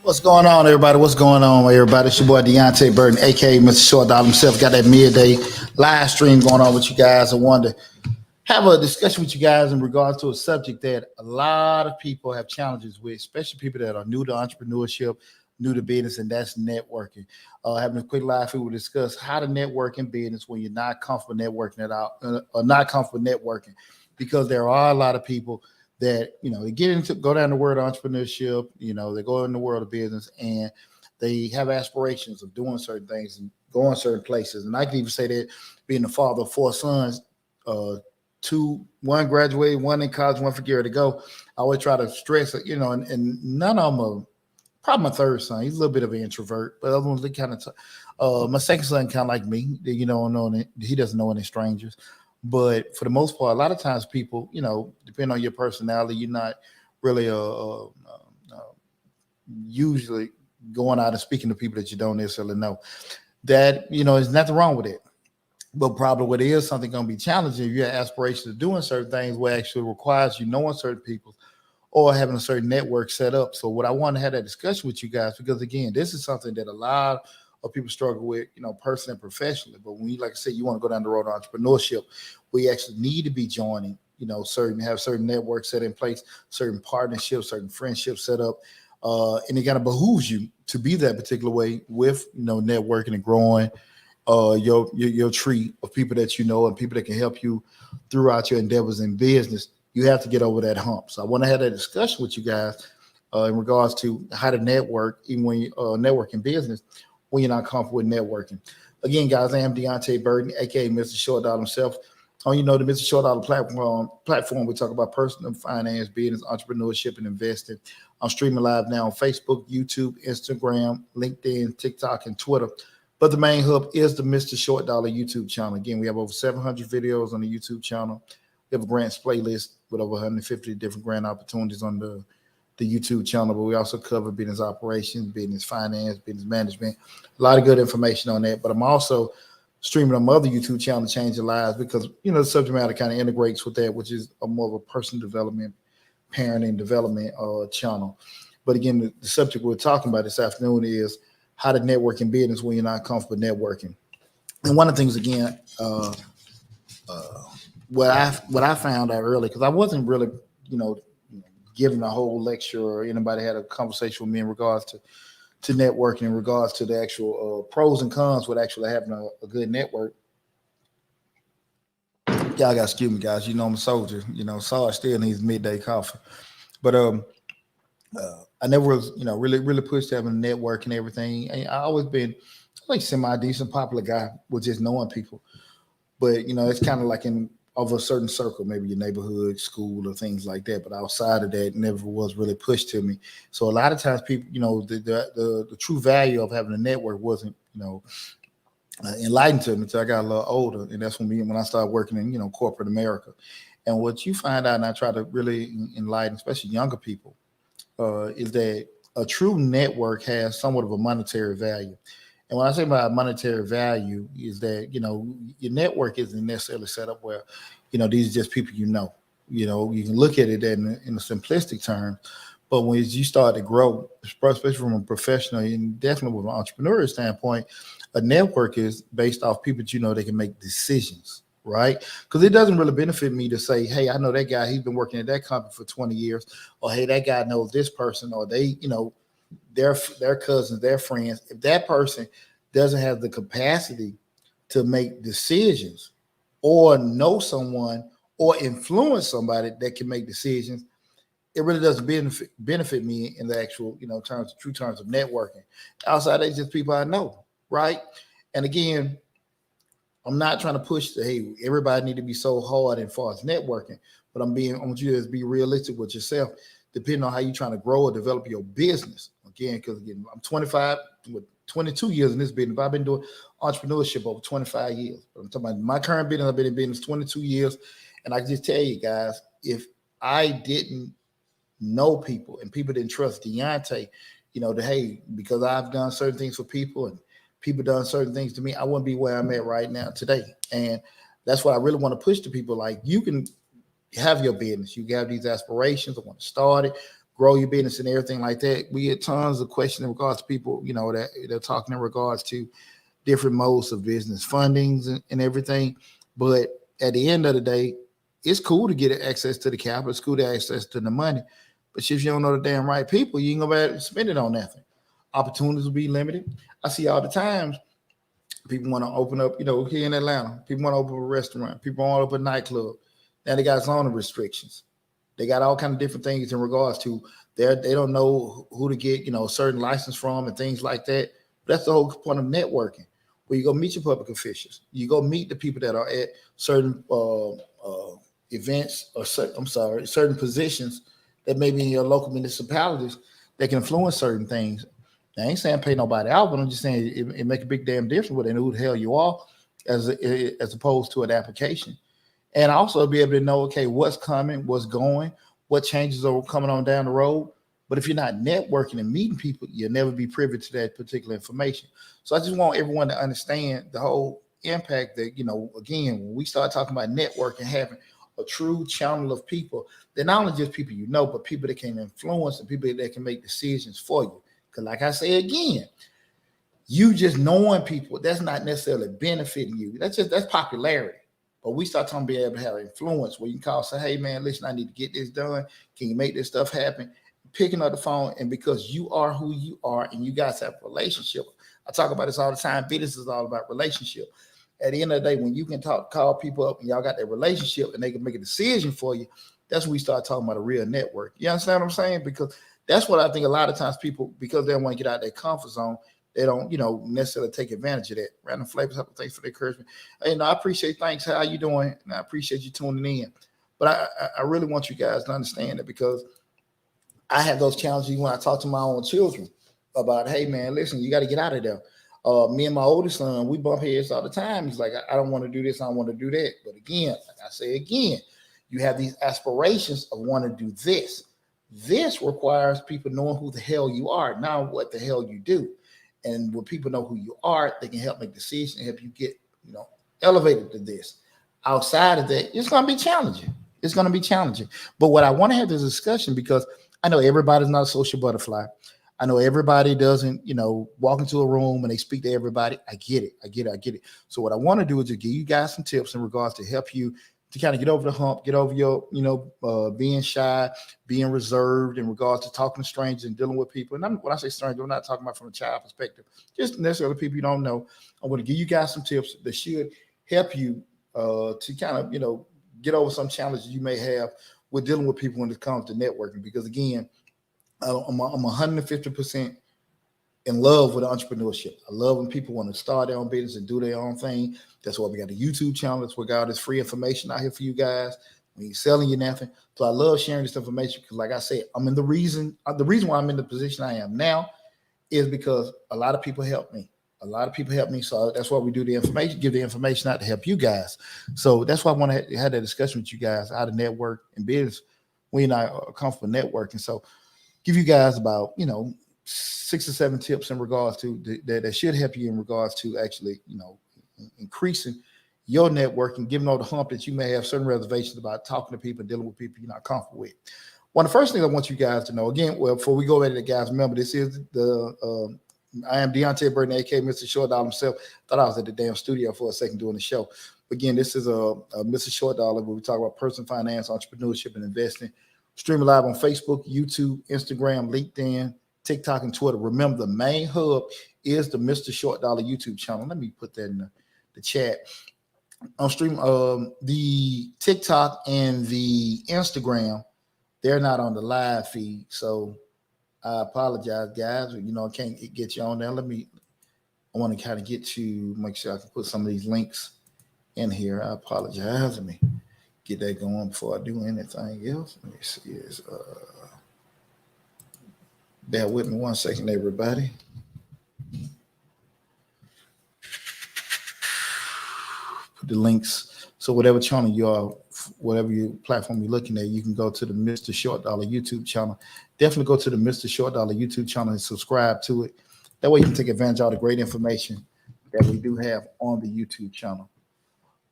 What's going on, everybody? What's going on, everybody? It's your boy Deonte Burden, aka Mr. Short Dollar himself. Got that midday live stream going on with you guys. I wanted to have a discussion with you guys in regards to a subject that a lot of people have challenges with, especially people that are new to entrepreneurship, new to business, and that's networking. Having a quick live feed, we'll discuss how to network in business when you're not comfortable networking at all, or not comfortable networking, because there are a lot of people that they go down the world of entrepreneurship, they go in the world of business, and they have aspirations of doing certain things and going certain places. And I can even say that, being the father of four sons, one graduated, one in college, one for Gary to go, I always try to stress, and none of them are, probably my third son, he's a little bit of an introvert, but other ones, they kind of my second son kind of like me, he doesn't know any strangers. But for the most part, a lot of times people, depending on your personality, you're not really usually going out and speaking to people that you don't necessarily know. That, there's nothing wrong with it. But probably what is something going to be challenging if you have aspirations of doing certain things where actually requires you knowing certain people or having a certain network set up. So what I want to have that discussion with you guys, because again, this is something that a lot of people struggle with, personally and professionally. But when you, like I said, you want to go down the road of entrepreneurship, we actually need to be joining, have certain networks set in place, certain partnerships, certain friendships set up. And it kind of behooves you to be that particular way with, networking and growing your tree of people that and people that can help you throughout your endeavors in business. You have to get over that hump. So I want to have that discussion with you guys in regards to how to network, even when you network in business, when you're not comfortable with networking. Again, guys, I am Deonte Burden, aka Mr. Short Dollar himself. The Mr. Short Dollar platform, we talk about personal finance, business, entrepreneurship, and investing. I'm streaming live now on Facebook, YouTube, Instagram, LinkedIn, TikTok, and Twitter. But the main hub is the Mr. Short Dollar YouTube channel. Again, we have over 700 videos on the YouTube channel. We have a grants playlist with over 150 different grant opportunities on the YouTube channel, but we also cover business operations, business finance, business management, a lot of good information on that. But I'm also streaming on my other YouTube channel, Change Your Lives, because, the subject matter kind of integrates with that, which is a more of a personal development, parenting development channel. But again, the subject we're talking about this afternoon is how to network in business when you're not comfortable networking. And one of the things, again, what I found out early, because I wasn't really, giving a whole lecture or anybody had a conversation with me in regards to networking, in regards to the actual pros and cons with actually having a good network. Y'all got to excuse me, guys. I'm a soldier. Sarge still needs midday coffee. But I never was, really pushed having a network and everything. And I always been like semi-decent, popular guy with just knowing people. But, it's kind of like of a certain circle, maybe your neighborhood, school, or things like that. But outside of that, never was really pushed to me. So a lot of times people, the true value of having a network wasn't, enlightened to me until I got a little older, and that's when I started working in corporate America. And what you find out, and I try to really enlighten, especially younger people, is that a true network has somewhat of a monetary value. And when I say about monetary value, is that your network isn't necessarily set up where these are just people you can look at it in a simplistic term, but when you start to grow, especially from a professional and definitely from an entrepreneurial standpoint, a network is based off people that they can make decisions, right? Because it doesn't really benefit me to say, hey, I know that guy, he's been working at that company for 20 years, or hey, that guy knows this person, or they, their cousins, their friends. If that person doesn't have the capacity to make decisions or know someone or influence somebody that can make decisions, it really doesn't benefit me in the actual, true terms of networking. Outside, that's just people I know, right? And again, I'm not trying to push hey, everybody need to be so hard as far as networking, but I want you to be realistic with yourself, depending on how you're trying to grow or develop your business. Again, because I'm 25 with 22 years in this business, but I've been doing entrepreneurship over 25 years. But I'm talking about my current business. I've been in business 22 years. And I can just tell you guys, if I didn't know people and people didn't trust Deonte, that hey, because I've done certain things for people and people done certain things to me, I wouldn't be where I'm at right now today. And that's what I really want to push to people. Like, you can have your business, you have these aspirations, I want to start it, grow your business and everything like that. We get tons of questions in regards to people, that they're talking in regards to different modes of business fundings and everything. But at the end of the day, it's cool to get access to the capital. It's cool to access to the money. But if you don't know the damn right people, you ain't gonna be able to spend it on nothing. Opportunities will be limited. I see all the times people want to open up, here in Atlanta, people want to open a restaurant, people want to open a nightclub. Now they got zoning restrictions. They got all kind of different things in regards to they don't know who to get, a certain license from and things like that. That's the whole point of networking, where you go meet your public officials. You go meet the people that are at certain events or certain positions that may be in your local municipalities that can influence certain things. I ain't saying pay nobody out, but I'm just saying it make a big damn difference what they know who the hell you are as opposed to an application. And also be able to know, okay, what's coming, what's going, what changes are coming on down the road. But if you're not networking and meeting people, you'll never be privy to that particular information. So I just want everyone to understand the whole impact that, again, when we start talking about networking, having a true channel of people, they're not only just people but people that can influence and people that can make decisions for you. Because like I say again, you just knowing people, that's not necessarily benefiting you. That's popularity. But we start talking being able to have influence where you can call, say, hey man, listen, I need to get this done. Can you make this stuff happen? Picking up the phone, and because you are who you are and you guys have a relationship. I talk about this all the time. Business is all about relationship. At the end of the day, when you can call people up and y'all got that relationship and they can make a decision for you, that's when we start talking about a real network. You understand what I'm saying? Because that's what I think a lot of times people, because they don't want to get out of their comfort zone, they don't, necessarily take advantage of that. Random Flavors, thanks for the encouragement. And I appreciate, thanks. How you doing? And I appreciate you tuning in. But I really want you guys to understand that, because I have those challenges when I talk to my own children about, hey man, listen, you got to get out of there. Me and my oldest son, we bump heads all the time. He's like, I don't want to do this, I don't want to do that. But again, like I say again, you have these aspirations of wanting to do this. This requires people knowing who the hell you are, not what the hell you do. And when people know who you are, they can help make decisions and help you get, elevated to this. Outside of that, it's going to be challenging. It's going to be challenging. But what I want to have this discussion, because I know everybody's not a social butterfly. I know everybody doesn't, walk into a room and they speak to everybody. I get it. So what I want to do is to give you guys some tips in regards to help you to kind of get over the hump, get over your, being shy, being reserved in regards to talking to strangers and dealing with people. And when I say strangers, I'm not talking about from a child perspective, just necessarily people you don't know. I'm going to give you guys some tips that should help you to kind of, get over some challenges you may have with dealing with people when it comes to networking. Because again, I'm 150% in love with entrepreneurship. I love when people want to start their own business and do their own thing. That's why we got a YouTube channel. That's why we got all this free information out here for you guys. We ain't selling you nothing. So I love sharing this information because, like I said, the reason why I'm in the position I am now is because a lot of people helped me. A lot of people help me, so that's why we do the information, give the information out to help you guys. So that's why I want to have that discussion with you guys, how to network and business when you're not comfortable networking. So give you guys about 6 or 7 tips in regards to that should help you in regards to actually increasing your networking, giving all the hump that you may have certain reservations about talking to people, dealing with people you're not comfortable with. One of the first things I want you guys to know, again, well, before we go into the guys, remember this is I am Deonte Burden, aka Mr. Short Dollar himself. Thought I was at the damn studio for a second doing the show. Again, this is a Mr. Short Dollar where we talk about personal finance, entrepreneurship, and investing. Streaming live on Facebook, YouTube, Instagram, LinkedIn, TikTok, and Twitter. Remember, the main hub is the Mr. Short Dollar YouTube channel. Let me put that in the chat. On stream, the TikTok and the Instagram, they're not on the live feed. So I apologize, guys. I can't get you on there. I want to kind of make sure I can put some of these links in here. I apologize. Let me get that going before I do anything else. Let me see. Bear with me 1 second, everybody. Put the links. So whatever channel you are, whatever your platform you're looking at, you can go to the Mr. Short Dollar YouTube channel. Definitely go to the Mr. Short Dollar YouTube channel and subscribe to it. That way you can take advantage of all the great information that we do have on the YouTube channel.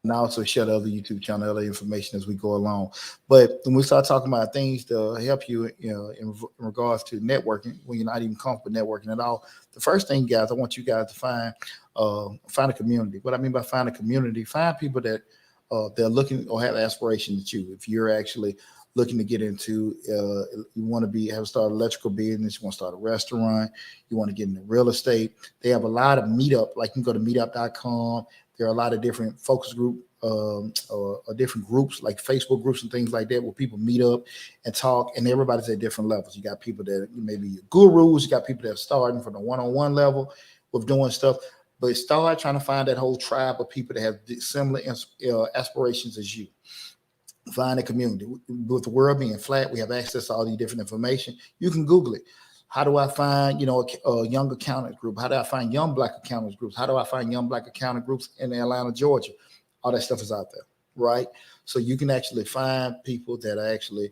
And I also share the other YouTube channel, other information as we go along. But when we start talking about things to help you, in regards to networking, when you're not even comfortable networking at all, the first thing, guys, I want you guys to find a community. What I mean by find a community, find people that they're looking or have aspirations at you. If you're actually looking to get into, you want to have start an electrical business, you want to start a restaurant, you want to get into real estate. They have a lot of meetup, like you can go to meetup.com. There are a lot of different focus group or different groups like Facebook groups and things like that where people meet up and talk, and everybody's at different levels. You got people that maybe gurus, you got people that are starting from the one-on-one level with doing stuff, but start trying to find that whole tribe of people that have similar aspirations as you. Find a community. With the world being flat, we have access to all these different information. You can Google it. How do I find, a young accountant group? How do I find young Black accountants groups? How do I find young Black accountant groups in Atlanta, Georgia? All that stuff is out there, right? So you can actually find people that are actually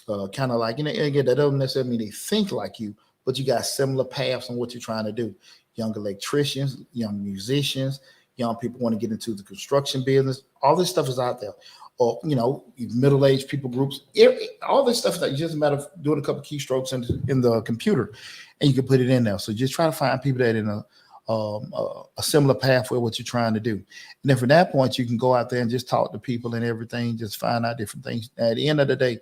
kind of like, again, that doesn't necessarily mean they think like you, but you got similar paths on what you're trying to do. Young electricians, young musicians, young people want to get into the construction business. All this stuff is out there. Or, middle-aged people groups, all this stuff that just a matter of doing a couple keystrokes in the computer, and you can put it in there. So just try to find people that are in a similar pathway what you're trying to do. And then from that point, you can go out there and just talk to people and everything, just find out different things. At the end of the day,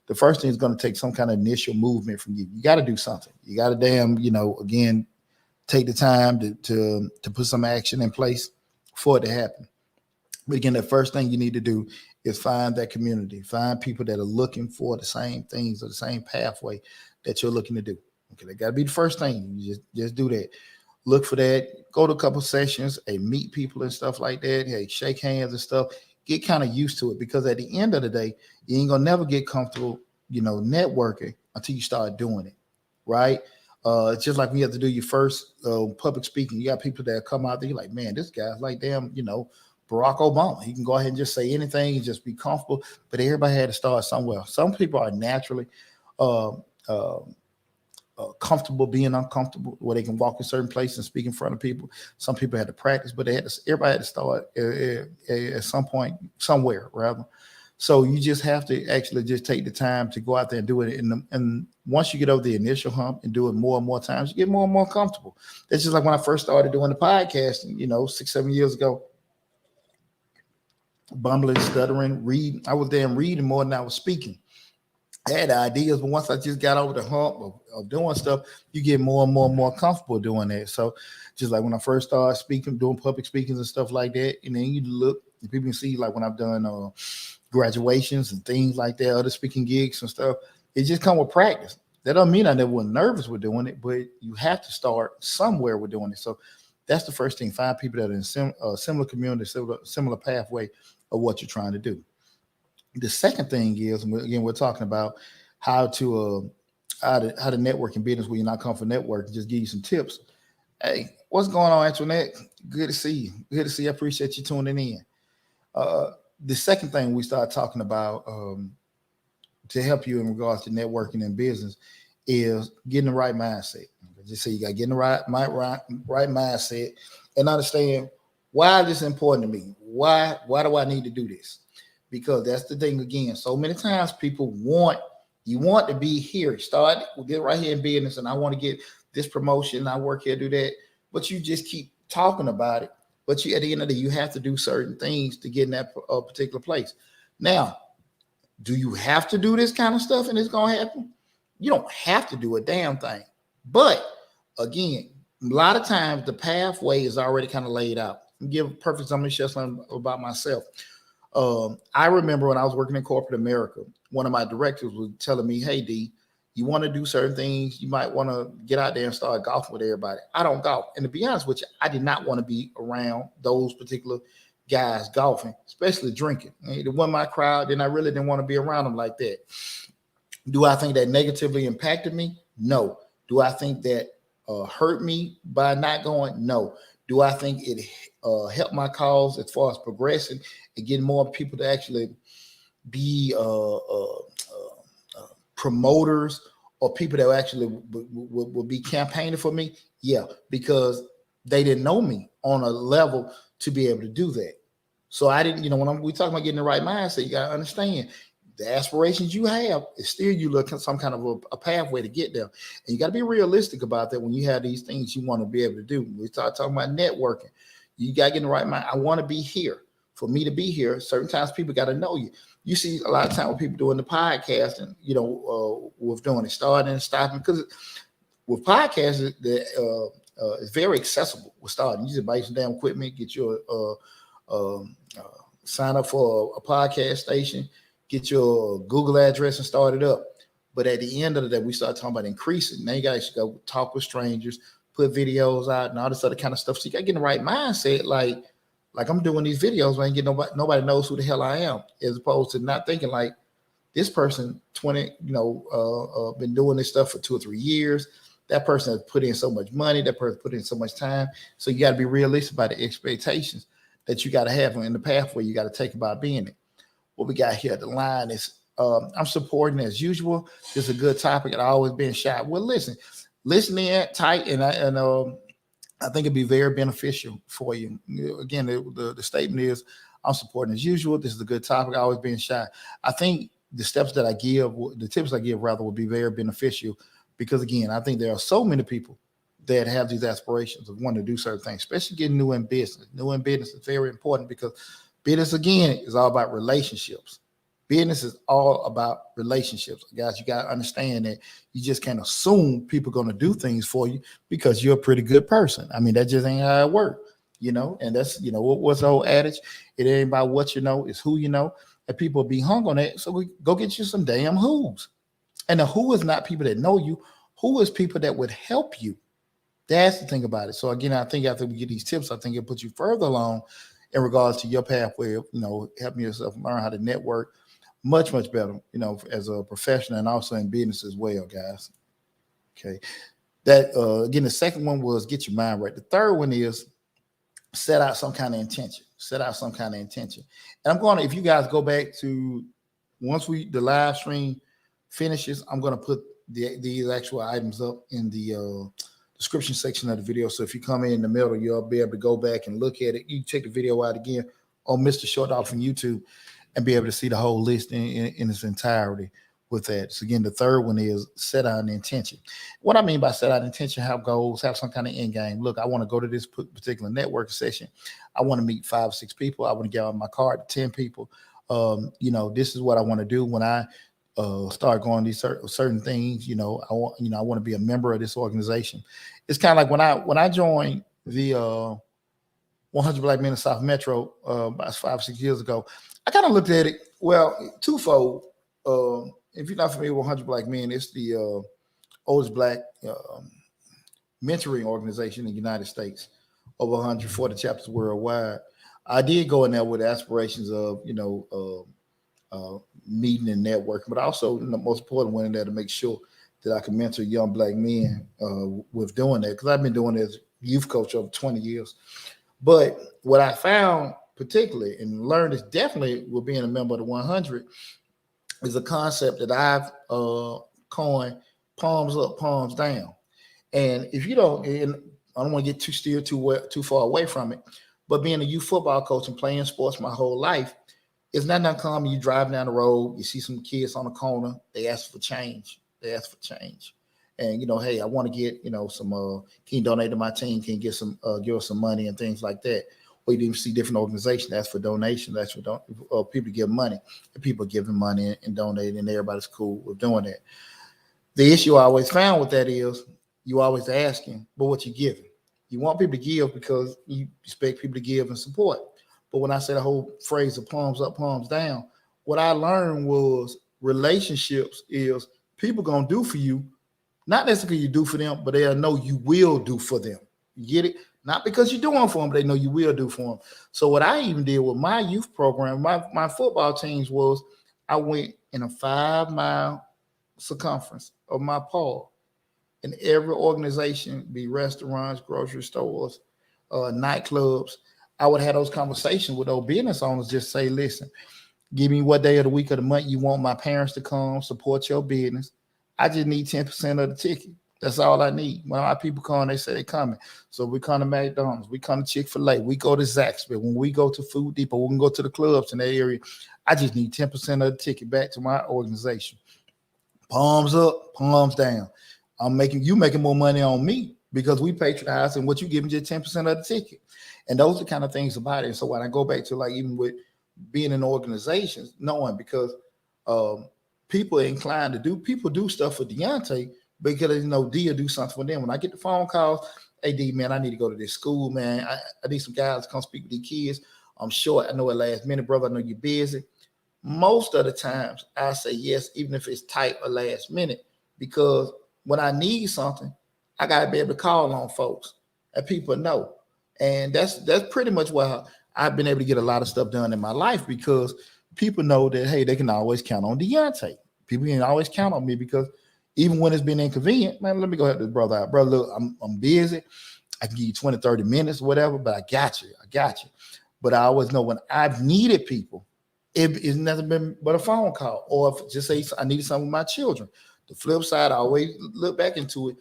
the first thing is going to take some kind of initial movement from you. You got to do something. You got to again, take the time to put some action in place for it to happen. But again, the first thing you need to do is find that community, find people that are looking for the same things or the same pathway that you're looking to do. Okay, that got to be the first thing. You just do that. Look for that. Go to a couple sessions and meet people and stuff like that. Hey, shake hands and stuff. Get kind of used to it, because at the end of the day, you ain't gonna never get comfortable, networking until you start doing it, right? It's just like when you have to do your first public speaking. You got people that come out there, you're like, man, this guy's like damn, Barack Obama. He can go ahead and just say anything and just be comfortable, but everybody had to start somewhere. Some people are naturally comfortable being uncomfortable, where they can walk in certain places and speak in front of people. Some people had to practice, but everybody had to start at some point, somewhere, rather. So you just have to actually just take the time to go out there and do it. And once you get over the initial hump and do it more and more times, you get more and more comfortable. That's just like when I first started doing the podcasting, 6-7 years ago. Bumbling, stuttering, reading. I was damn reading more than I was speaking. I had ideas, but once I just got over the hump of doing stuff, you get more and more and more comfortable doing that. So just like when I first started speaking, doing public speakings and stuff like that, and then you look, and people can see like when I've done graduations and things like that, other speaking gigs and stuff, it just come with practice. That doesn't mean I never was nervous with doing it, but you have to start somewhere with doing it. So that's the first thing. Find people that are in similar community, similar pathway of what you're trying to do. The second thing is, again, we're talking about how to network in business where you're not comfortable networking. Just give you some tips. Hey, what's going on, Antoinette? Good to see you. Good to see you. I appreciate you tuning in. Uh, the second thing we start talking about to help you in regards to networking and business is getting the right mindset. Just say you got to get in the right mindset and understand why this is important to me. Why do I need to do this? Because that's the thing again. So many times people want to be here. Start get right here in business, and I want to get this promotion. I work here, do that, but you just keep talking about it. But you at the end of the day, you have to do certain things to get in that particular place. Now, do you have to do this kind of stuff and it's gonna happen? You don't have to do a damn thing. But again, a lot of times the pathway is already kind of laid out. I'll give a perfect example. Let me share something about myself. I remember when I was working in corporate America, one of my directors was telling me, "Hey, D, you want to do certain things. You might want to get out there and start golfing with everybody." I don't golf. And to be honest with you, I did not want to be around those particular guys golfing, especially drinking. It wasn't my crowd. Then I really didn't want to be around them like that. Do I think that negatively impacted me? No. Do I think that hurt me by not going? No. Do I think it helped my cause as far as progressing and getting more people to actually be promoters or people that actually would be campaigning for me? Yeah, because they didn't know me on a level to be able to do that. So I didn't, when we talking about getting the right mindset, you got to understand the aspirations you have is still you look at some kind of a pathway to get there. And you got to be realistic about that when you have these things you want to be able to do. We start talking about networking. You got to get in the right mind. I want to be here. For me to be here, certain times people got to know you. You see a lot of time with people doing the podcast and, with doing it, starting and stopping. Because with podcasts, it's very accessible with starting. You just buy some damn equipment, get your sign up for a podcast station, get your Google address and start it up. But at the end of the day, we start talking about increasing. Now you guys should go talk with strangers, put videos out and all this other kind of stuff. So you got to get in the right mindset. Like I'm doing these videos, I ain't get nobody knows who the hell I am, as opposed to not thinking like this person 20, been doing this stuff for 2 or 3 years. That person has put in so much money. That person put in so much time. So you got to be realistic about the expectations that you got to have in the pathway you got to take about being it. What we got here, the line is, I'm supporting as usual. This is a good topic and I always been shy. Well, listen in tight, and I think it'd be very beneficial for you. Again, the statement is, I'm supporting as usual. This is a good topic. I always been shy. I think the tips I give rather, will be very beneficial because, again, I think there are so many people that have these aspirations of wanting to do certain things, especially getting new in business. New in business is very important because business, again, is all about relationships. Business is all about relationships. Guys, you got to understand that you just can't assume people are going to do things for you because you're a pretty good person. I mean, that just ain't how it works, and that's, what's the whole adage? It ain't about what you know, it's who you know. And people be hung on that. So we go get you some damn who's. And the who is not people that know you. Who is people that would help you? That's the thing about it. So again, I think after we get these tips, I think it puts you further along in regards to your pathway of, helping yourself learn how to network much, much better, as a professional and also in business as well, guys. Okay. That, again, the second one was get your mind right. The third one is set out some kind of intention. And I'm going to, if you guys go back to, once the live stream finishes, I'm going to put these actual items up in the description section of the video. So if you come in the middle, you'll be able to go back and look at it. You check the video out again on Mr. Short Dog from YouTube and be able to see the whole list in its entirety with that. So again, the third one is set out an intention. What I mean by set out intention, have goals, have some kind of end game. Look, I want to go to this particular networking session. I want to meet 5 or 6 people. I want to get on my card to 10 people. This is what I want to do when I start going these certain things. I want to be a member of this organization. It's kind of like when I joined the 100 Black Men in South Metro about 5 or 6 years ago, I kind of looked at it, well, twofold. If you're not familiar with 100 Black Men, it's the oldest Black mentoring organization in the United States, over 140 chapters worldwide. I did go in there with aspirations of, meeting and networking, but also the most important one in there to make sure that I can mentor young Black men with doing that, because I've been doing this youth coach over 20 years. But what I found particularly and learned is definitely with being a member of the 100 is a concept that I've coined: palms up, palms down. And if you don't, and I don't want to get too far away from it, but being a youth football coach and playing sports my whole life, it's not uncommon. You drive down the road, you see some kids on the corner, they ask for change. And hey, I want to get some. Can you donate to my team? Can you get some? Give us some money and things like that. Or you even see different organizations ask for donations. That's for people give money. And people giving money and donating, and everybody's cool with doing that. The issue I always found with that is you always asking, but what you giving? You want people to give because you expect people to give and support. But when I say the whole phrase of palms up, palms down, what I learned was relationships is people gonna do for you, not necessarily you do for them, but they'll know you will do for them. You get it? Not because you're doing for them, but they know you will do for them. So what I even did with my youth program, my football teams was I went in a 5-mile circumference of my paw. In every organization, be restaurants, grocery stores, nightclubs, I would have those conversations with those business owners. Just say, listen, give me what day of the week or the month you want my parents to come support your business. I just need 10% of the ticket. That's all I need. When our people come, they say they're coming. So we come to McDonald's, we come to Chick-fil-A, we go to Zaxby's. When we go to Food Depot, we can go to the clubs in that area. I just need 10% of the ticket back to my organization. Palms up, palms down. You making more money on me because we patronize, and what you giving just 10% of the ticket. And those are the kind of things about it. So when I go back to like even with being in organizations, knowing because people are inclined to do stuff for Deonte because D will do something for them. When I get the phone calls, hey D, man, I need to go to this school, man. I need some guys to come speak with these kids. I'm short. I know at last minute, brother. I know you're busy. Most of the times I say yes, even if it's tight or last minute, because when I need something, I gotta be able to call on folks and people know. And that's pretty much why I've been able to get a lot of stuff done in my life, because people know that, hey, they can always count on Deonte. People can always count on me because even when it's been inconvenient, man, let me go help this brother out. Brother, look, I'm busy. I can give you 20, 30 minutes, whatever, but I got you. But I always know when I've needed people, it's never been but a phone call. Or if just say I needed something with my children. The flip side, I always look back into it.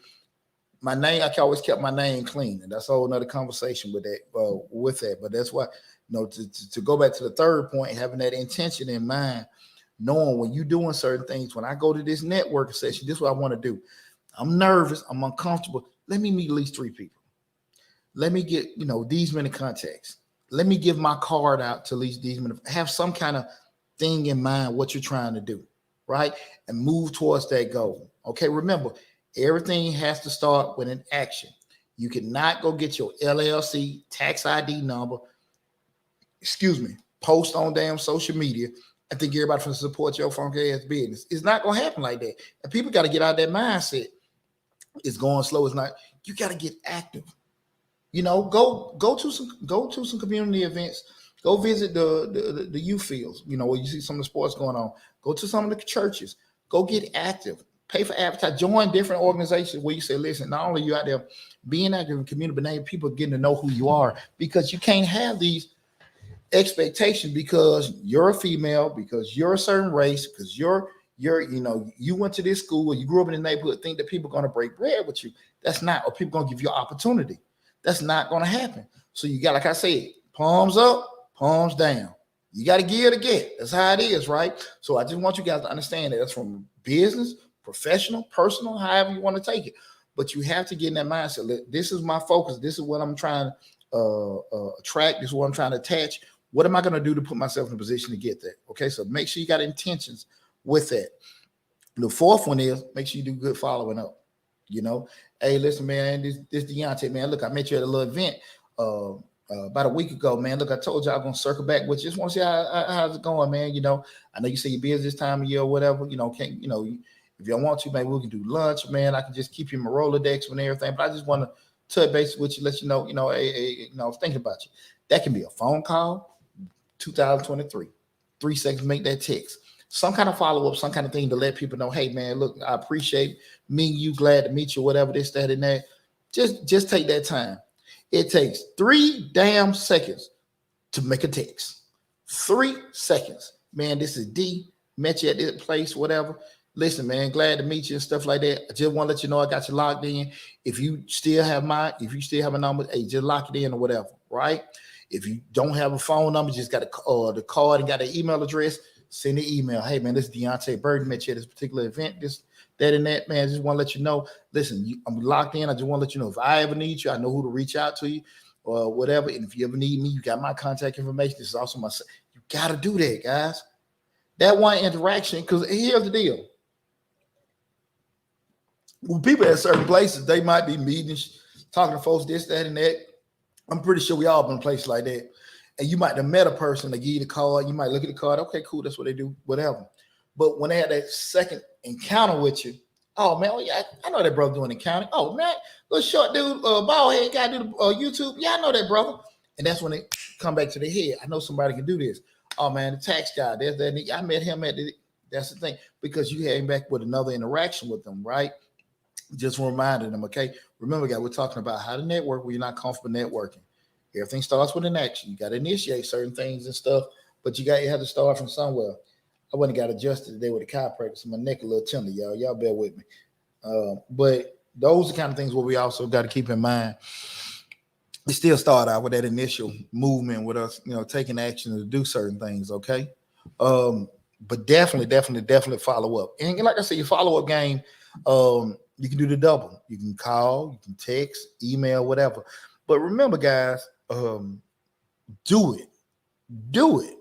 My name, I always kept my name clean, and that's a whole another conversation with that. But that's why, to go back to the third point, having that intention in mind, knowing when you're doing certain things. When I go to this networking session, this is what I want to do. I'm nervous, I'm uncomfortable. Let me meet at least 3 people. Let me get these many contacts. Let me give my card out to at least these many. Have some kind of thing in mind what you're trying to do, right? And move towards that goal. Okay, remember, everything has to start with an action. You cannot go get your LLC, tax ID number, post on damn social media. I think everybody can support your funky ass business. It's not going to happen like that. And people got to get out of that mindset. It's going slow. It's not. You got to get active. Go to some community events. Go visit the youth fields, where you see some of the sports going on. Go to some of the churches. Go get active. Pay for advertising. Join different organizations where you say, listen, not only are you out there being active in the community, but now people getting to know who you are, because you can't have these expectations because you're a female, because you're a certain race, because you went to this school or you grew up in the neighborhood, think that people are going to break bread with you. That's not, or people going to give you an opportunity. That's not going to happen. So you got, like I said, palms up, palms down. You got to give to get. That's how it is, right? So I just want you guys to understand that that's from business, professional, personal, however you want to take it. But you have to get in that mindset. This is my focus. This is what I'm trying to attract. This is what I'm trying to attach. What am I going to do to put myself in a position to get there? Okay, so make sure you got intentions with that. The fourth one is make sure you do good following up. Hey, listen, man, this Deonte, man, look, I met you at a little event about a week ago, man. Look, I told you I was going to circle back with you. Just want to see how's it going, man. I know you say you're busy this time of year or whatever. If you don't want to, maybe we can do lunch, man. I can just keep you in my Rolodex and everything. But I just want to touch base with you, let you know, hey, I was thinking about you. That can be a phone call, 2023, 3 seconds, make that text. Some kind of follow-up, some kind of thing to let people know, hey, man, look, I appreciate meeting you, glad to meet you, whatever, this, that, and that. Just take that time. It takes 3 damn seconds to make a text. 3 seconds. Man, this is D. Met you at this place, whatever. Listen, man, glad to meet you and stuff like that. I just want to let you know I got you locked in. If you still have a number, hey, just lock it in or whatever, right? If you don't have a phone number, just got the card and got an email address, send the email. Hey, man, this is Deonte Burden. Met you at this particular event, this, that, and that, man. I just want to let you know, listen, I'm locked in. I just want to let you know if I ever need you, I know who to reach out to you or whatever. And if you ever need me, you got my contact information. This is also my, you got to do that, guys. That one interaction, because here's the deal. When people at certain places, they might be meetings, talking to folks, this, that, and that. I'm pretty sure we all been in places like that. And you might have met a person, they give you the card, you might look at the card, okay, cool, that's what they do, whatever. But when they had that second encounter with you, oh man, well, yeah, I know that brother doing accounting. Oh man, little short dude, bald head guy do YouTube. Yeah, I know that brother. And that's when they come back to their head. I know somebody can do this. Oh man, the tax guy, there's that. I met him at the, that's the thing, because you came back with another interaction with them, right? Just reminding them, okay? Remember, guys, we're talking about how to network when you're not comfortable networking. Everything starts with an action. You got to initiate certain things and stuff, but you have to start from somewhere. I went and got adjusted today with a chiropractor, so my neck a little tender, y'all. Y'all bear with me. But those are the kind of things where we also got to keep in mind. We still start out with that initial movement with us, taking action to do certain things, okay? But definitely follow up. And like I said, your follow-up game, you can do the double. You can call, you can text, email, whatever. But remember, guys, do it. Do it.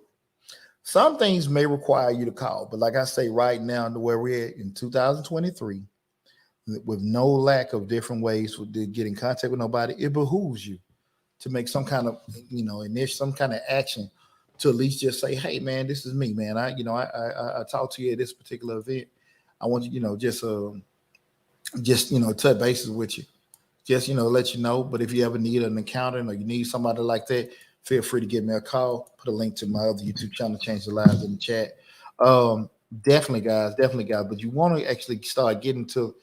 Some things may require you to call, but like I say, right now, where we're at in 2023, with no lack of different ways to get in contact with nobody, it behooves you to make some kind of, initial, some kind of action to at least just say, hey, man, this is me, man. I talked to you at this particular event. I want you, just touch bases with you. Just, let you know. But if you ever need an accountant or you need somebody like that, feel free to give me a call. Put a link to my other YouTube channel, Change the Lives, in the chat. Definitely, guys. But you want to actually start getting to,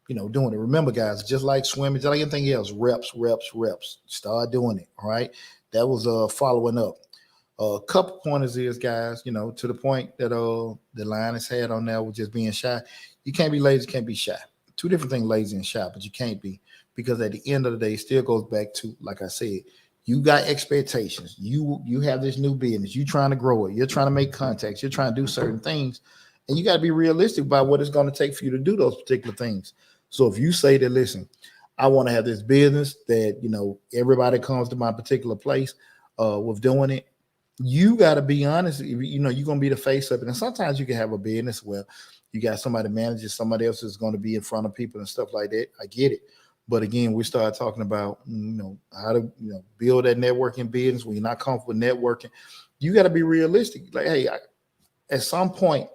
doing it. Remember, guys, just like swimming, just like anything else, reps. Start doing it, all right? That was following up. A couple pointers is, guys, to the point that the Lioness had on there with just being shy. You can't be lazy, can't be shy. Two different things, lazy and shy, but you can't be, because at the end of the day, it still goes back to, like I said, you got expectations. You have this new business. You're trying to grow it. You're trying to make contacts. You're trying to do certain things, and you got to be realistic about what it's going to take for you to do those particular things. So if you say that, listen, I want to have this business that, everybody comes to my particular place with doing it, you got to be honest. You're going to be the face of it. And sometimes you can have a business where you got somebody managing, somebody else is going to be in front of people and stuff like that. I get it. But again, we start talking about, how to, build that networking business when you're not comfortable networking. You got to be realistic. Like, hey, at some point,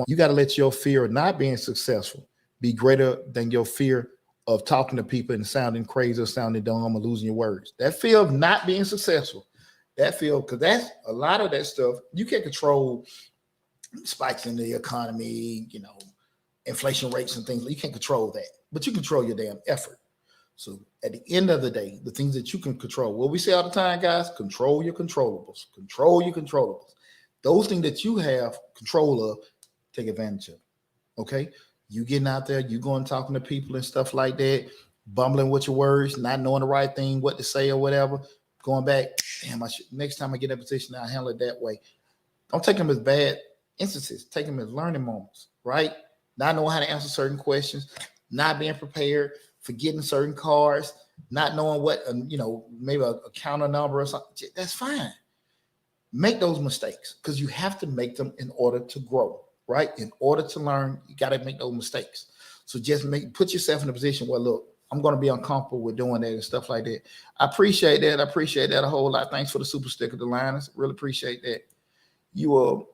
you got to let your fear of not being successful be greater than your fear of talking to people and sounding crazy or sounding dumb or losing your words. That fear of not being successful, because that's a lot of that stuff. You can't control spikes in the economy, inflation rates and things. You can't control that, but you control your damn effort. So at the end of the day, the things that you can control, what we say all the time, guys, control your controllables. Control your controllables. Those things that you have control of, take advantage of. Okay? You getting out there, you going talking to people and stuff like that, bumbling with your words, not knowing the right thing, what to say or whatever, going back, damn, next time I get in a position, I'll handle it that way. Don't take them as bad instances. Take them as learning moments, right? Not knowing how to answer certain questions, not being prepared, forgetting certain cards, not knowing what, maybe a counter number or something. That's fine. Make those mistakes, because you have to make them in order to grow, right? In order to learn, you got to make those mistakes. So just put yourself in a position where, look, I'm going to be uncomfortable with doing that and stuff like that. I appreciate that a whole lot. Thanks for the super sticker, the Linus. Really appreciate that.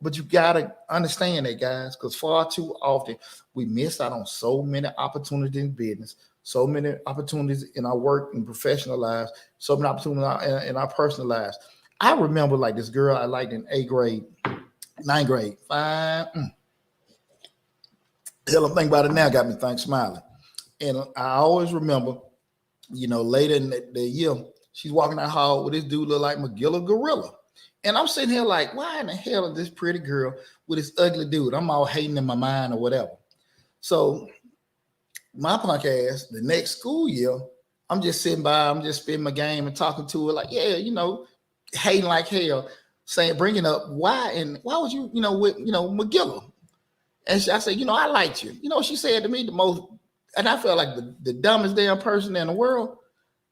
But you got to understand that, guys, because far too often we miss out on so many opportunities in business, so many opportunities in our work and professional lives, so many opportunities in our personal lives. I remember like this girl I liked in 8th grade, 9th grade. Fine. Hell, I'm thinking about it now, got me smiling. And I always remember, later in the year, she's walking down the hall with this dude look like McGilla Gorilla. And I'm sitting here like, why in the hell is this pretty girl with this ugly dude? I'm all hating in my mind or whatever. So my punk ass, the next school year, I'm just sitting by, I'm just spinning my game and talking to her like, yeah, hating like hell, saying, bringing up why would you, with, McGilla? And I said, I liked you. She said to me the most, and I felt like the dumbest damn person in the world.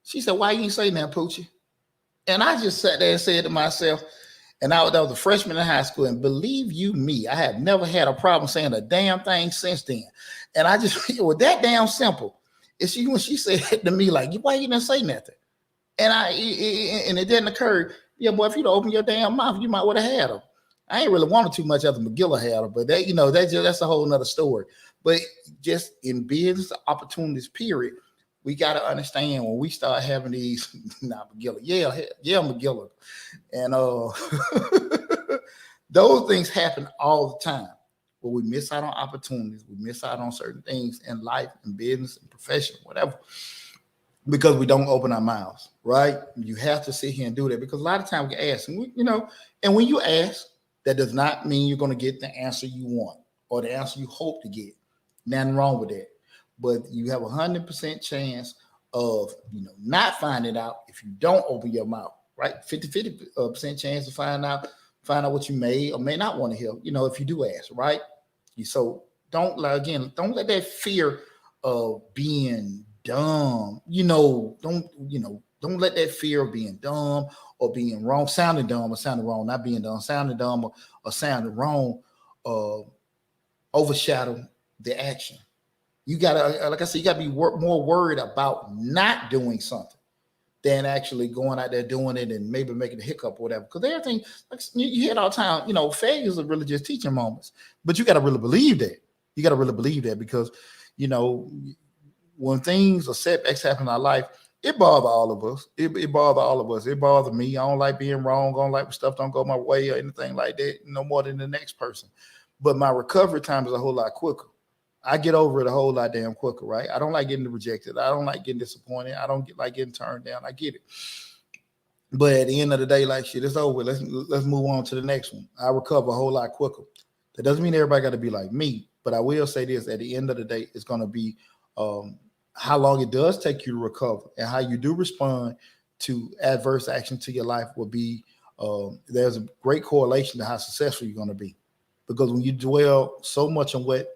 She said, why you ain't say that, Poochie? And I just sat there and said to myself, and that was a freshman in high school, and believe you me, I have never had a problem saying a damn thing since then. And I just, it was that damn simple. And when she said to me, like, why you didn't say nothing? And it didn't occur, yeah, boy, if you'd open your damn mouth, you might would have had her. I ain't really wanted too much after McGilla had her, but that's a whole nother story. But just in business opportunities, period, we got to understand when we start having these, McGilla, yeah, McGilla. And those things happen all the time. But we miss out on opportunities. We miss out on certain things in life, in business, in profession, whatever, because we don't open our mouths, right? You have to sit here and do that because a lot of times we ask, and and when you ask, that does not mean you're going to get the answer you want or the answer you hope to get. Nothing wrong with that. But you have 100% chance of, not finding out if you don't open your mouth, right? 50% chance to find out what you may or may not want to hear, if you do ask, right? So don't let that fear of being dumb, don't let that fear of being dumb or being wrong, sounding dumb or sounding wrong, not being dumb, sounding dumb or sounding wrong, overshadow the action. You gotta, like I said, you gotta be more worried about not doing something than actually going out there doing it and maybe making a hiccup or whatever. Because everything, like you hear it all the time, failures are really just teaching moments. But you gotta really believe that. You gotta really believe that because, when things or setbacks happen in our life, it bothers all of us. It bothers all of us. It bothers me. I don't like being wrong. I don't like when stuff don't go my way or anything like that, no more than the next person. But my recovery time is a whole lot quicker. I get over it a whole lot damn quicker, right? I don't like getting rejected. I don't like getting disappointed. I don't like getting turned down. I get it. But at the end of the day, like shit, it's over. Let's move on to the next one. I recover a whole lot quicker. That doesn't mean everybody got to be like me. But I will say this, at the end of the day, it's going to be how long it does take you to recover and how you do respond to adverse action to your life will be, there's a great correlation to how successful you're going to be. Because when you dwell so much on what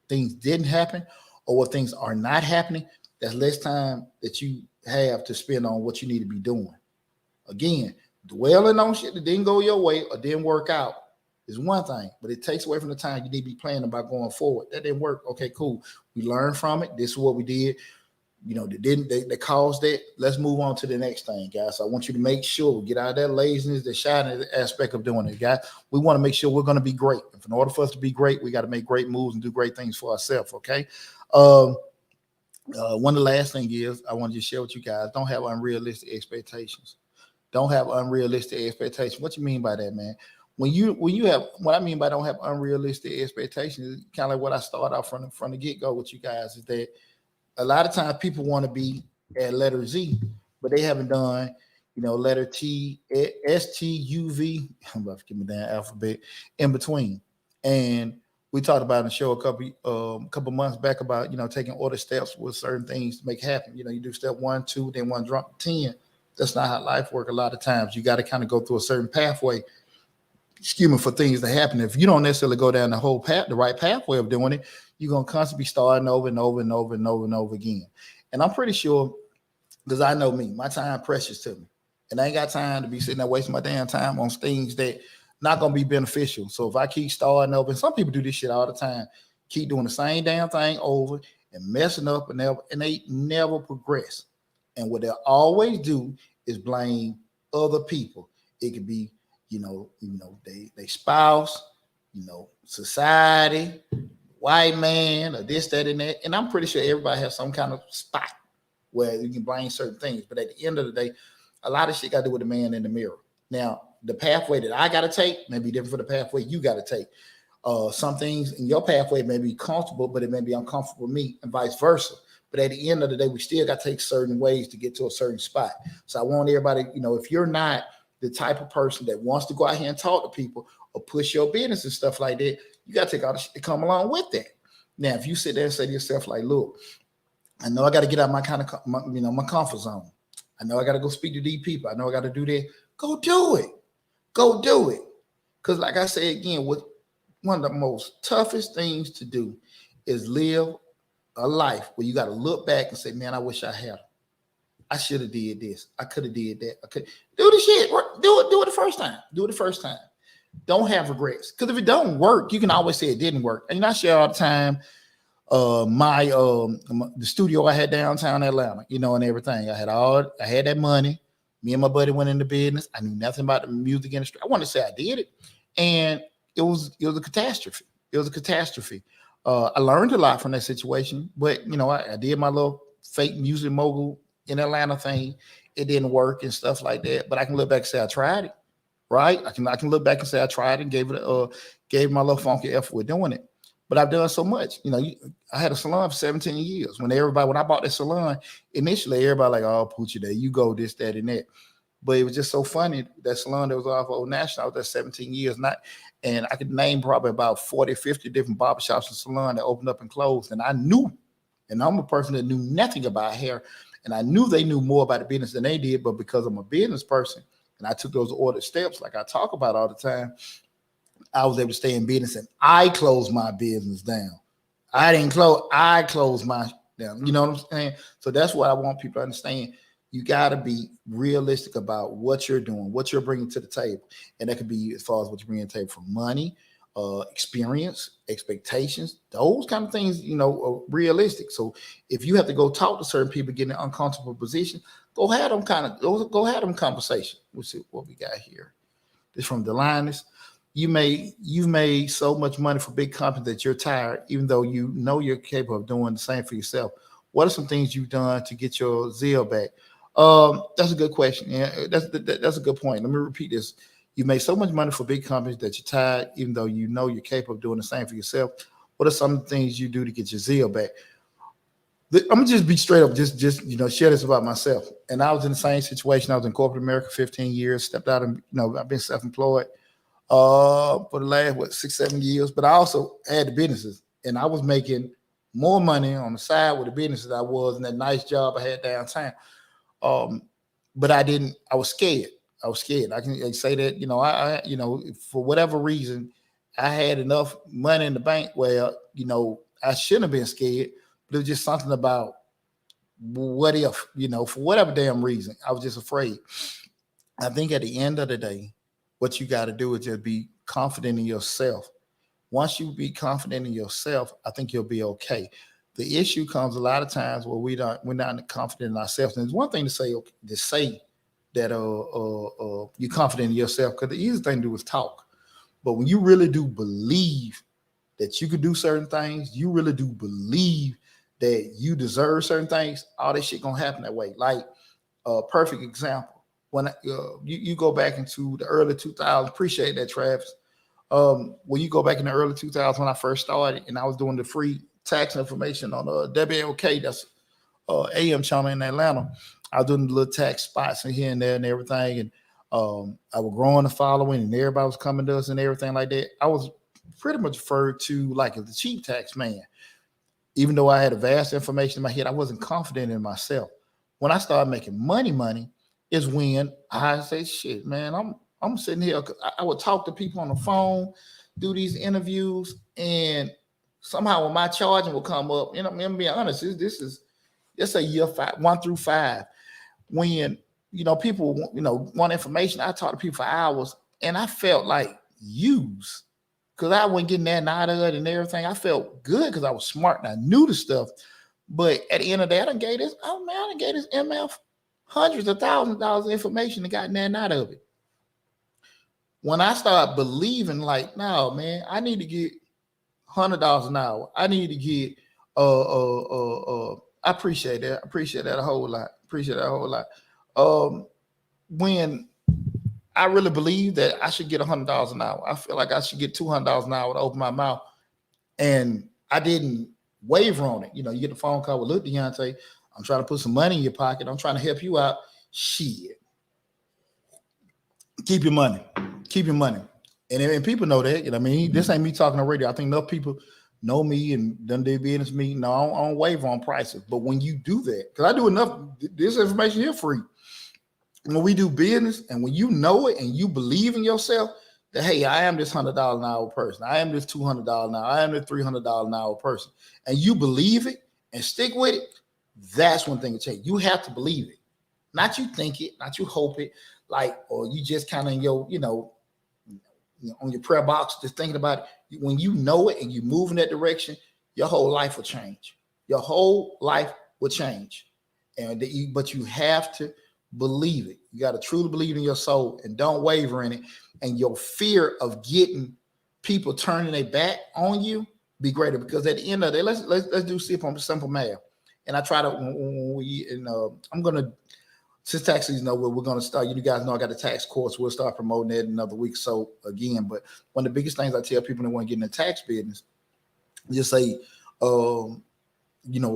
things didn't happen or what things are not happening, that's less time that you have to spend on what you need to be doing. Again, dwelling on shit that didn't go your way or didn't work out is one thing, but it takes away from the time you need to be planning about going forward. That didn't work. Okay, cool. We learned from it. This is what we did. They caused that. Let's move on to the next thing, guys. So I want you to make sure we get out of that laziness, the shining aspect of doing it, guys. We want to make sure we're going to be great. If in order for us to be great, we got to make great moves and do great things for ourselves. Okay. One of the last thing is I want to just share with you guys, don't have unrealistic expectations. Don't have unrealistic expectations. What you mean by that, man? When you have, what I mean by don't have unrealistic expectations is kind of like what I started out from the get-go with you guys is that a lot of times people want to be at letter Z, but they haven't done, letter T, S, T, U, V. I'm about to give me that alphabet in between. And we talked about in the show a couple months back about, taking order steps with certain things to make happen. You do step 1, 2, then 1 drop 10. That's not how life works. A lot of times you got to kind of go through a certain pathway, for things to happen. If you don't necessarily go down the whole path, the right pathway of doing it, you're going to constantly be starting over and over and over and over and over again. And I'm pretty sure, because I know me, my time precious to me. And I ain't got time to be sitting there wasting my damn time on things that not going to be beneficial. So if I keep starting over, and some people do this shit all the time, keep doing the same damn thing over and messing up and they never progress. And what they'll always do is blame other people. It could be, they spouse, society, white man, or this, that, and that. And I'm pretty sure everybody has some kind of spot where you can blame certain things. But at the end of the day, a lot of shit got to do with the man in the mirror. Now, the pathway that I got to take may be different from the pathway you got to take. Some things in your pathway may be comfortable, but it may be uncomfortable with me, and vice versa. But at the end of the day, we still got to take certain ways to get to a certain spot. So I want everybody, if you're not the type of person that wants to go out here and talk to people or push your business and stuff like that, you got to take all the shit to come along with that. Now, if you sit there and say to yourself, like, look, I know I got to get out my my comfort zone. I know I got to go speak to these people. I know I got to do that. Go do it. Go do it. Because like I say again, one of the most toughest things to do is live a life where you got to look back and say, man, I wish I had. I should have did this. I could have did that. I could do the shit. Do it the first time. Do it the first time. Don't have regrets. Because if it don't work, you can always say it didn't work. And I share all the time the studio I had downtown Atlanta, and everything. I had that money. Me and my buddy went into business. I knew nothing about the music industry. I want to say I did it. And it was a catastrophe. It was a catastrophe. I learned a lot from that situation, but I did my little fake music mogul in Atlanta thing. It didn't work and stuff like that. But I can look back and say I tried it, right? I can look back and say I tried it and gave my little funky effort with doing it. But I've done so much. I had a salon for 17 years. When I bought that salon, initially everybody like, oh, Poochie, there you go, this, that, and that. But it was just so funny. That salon that was off of Old National, I was there 17 years. And I could name probably about 40, 50 different barbershops and salons that opened up and closed. And I knew, and I'm a person that knew nothing about hair. And I knew they knew more about the business than they did. But because I'm a business person and I took those ordered steps like I talk about all the time, I was able to stay in business, and I closed my business down. I didn't close. I closed my down. You know what I'm saying? So that's what I want people to understand. You got to be realistic about what you're doing, what you're bringing to the table. And that could be as far as what you bring to the table for money, experience, expectations, those kind of things, are realistic. So if you have to go talk to certain people, get in an uncomfortable position, go have them conversation. We'll see what we got here. This from the Linus. You've made so much money for big companies that you're tired, even though you know you're capable of doing the same for yourself. What are some things you've done to get your zeal back? That's a good question. Yeah, that's a good point. Let me repeat this. You made so much money for big companies that you're tired, even though you know you're capable of doing the same for yourself. What are some things you do to get your zeal back? I'm gonna just be straight up, just share this about myself. And I was in the same situation. I was in corporate America 15 years, stepped out and I've been self-employed for the last 6-7 years, but I also had the businesses, and I was making more money on the side with the businesses I was in that nice job I had downtown. But I was scared. I can say that, I for whatever reason, I had enough money in the bank where, I shouldn't have been scared, but it was just something about what if, for whatever damn reason, I was just afraid. I think at the end of the day, what you got to do is just be confident in yourself. Once you be confident in yourself, I think you'll be okay. The issue comes a lot of times where we're not confident in ourselves. And it's one thing to say that you're confident in yourself, because the easiest thing to do is talk. But when you really do believe that you could do certain things, you really do believe that you deserve certain things, all that shit gonna happen that way. Like a perfect example. When you go back into the early 2000s, appreciate that, Travis. When you go back in the early 2000s, when I first started, and I was doing the free tax information on WLK, that's AM channel in Atlanta. I was doing the little tax spots and here and there and everything, and I was growing the following, and everybody was coming to us and everything like that. I was pretty much referred to like as the cheap tax man. Even though I had a vast information in my head, I wasn't confident in myself. When I started making money is when I say, shit, man, I'm sitting here. I would talk to people on the phone, do these interviews, and somehow when my charging will come up, I'm being honest, this is a year 1 through 5. When people want information, I talk to people for hours, and I felt like used because I wasn't getting that and out of it and everything. I felt good because I was smart and I knew the stuff. But at the end of the day, I done gave this MF hundreds of thousands of dollars of information and got nothing out of it. When I started believing, like, no, man, I need to get $100 an hour. I need to get I appreciate that. I appreciate that a whole lot. When I really believe that I should get $100 an hour, I feel like I should get $200 an hour to open my mouth, and I didn't waver on it. You get the phone call with, look, Deonte, I'm trying to put some money in your pocket. I'm trying to help you out. Shit. Keep your money. Keep your money. And people know that. This ain't me talking on radio. I think enough people know me and done their business with me. No, I don't waver on prices. But when you do that, because I do enough, this information here free. When we do business and when you know it and you believe in yourself, that, hey, I am this $100 an hour person. I am this $200 an hour. I am this $300 an hour person. And you believe it and stick with it, that's one thing to change. You have to believe it. Not you think it, not you hope it, or you just kind of in your, on your prayer box, just thinking about it. When you know it and you move in that direction, your whole life will change. Your whole life will change. But you have to believe it. You got to truly believe in your soul and don't waver in it. And your fear of getting people turning their back on you be greater, because at the end of the day, let's do simple math. And I try to, I'm going to, since tax season over, we're going to start. You guys know I got a tax course. We'll start promoting that in another week. So again, but one of the biggest things I tell people that want to get in the tax business, just say,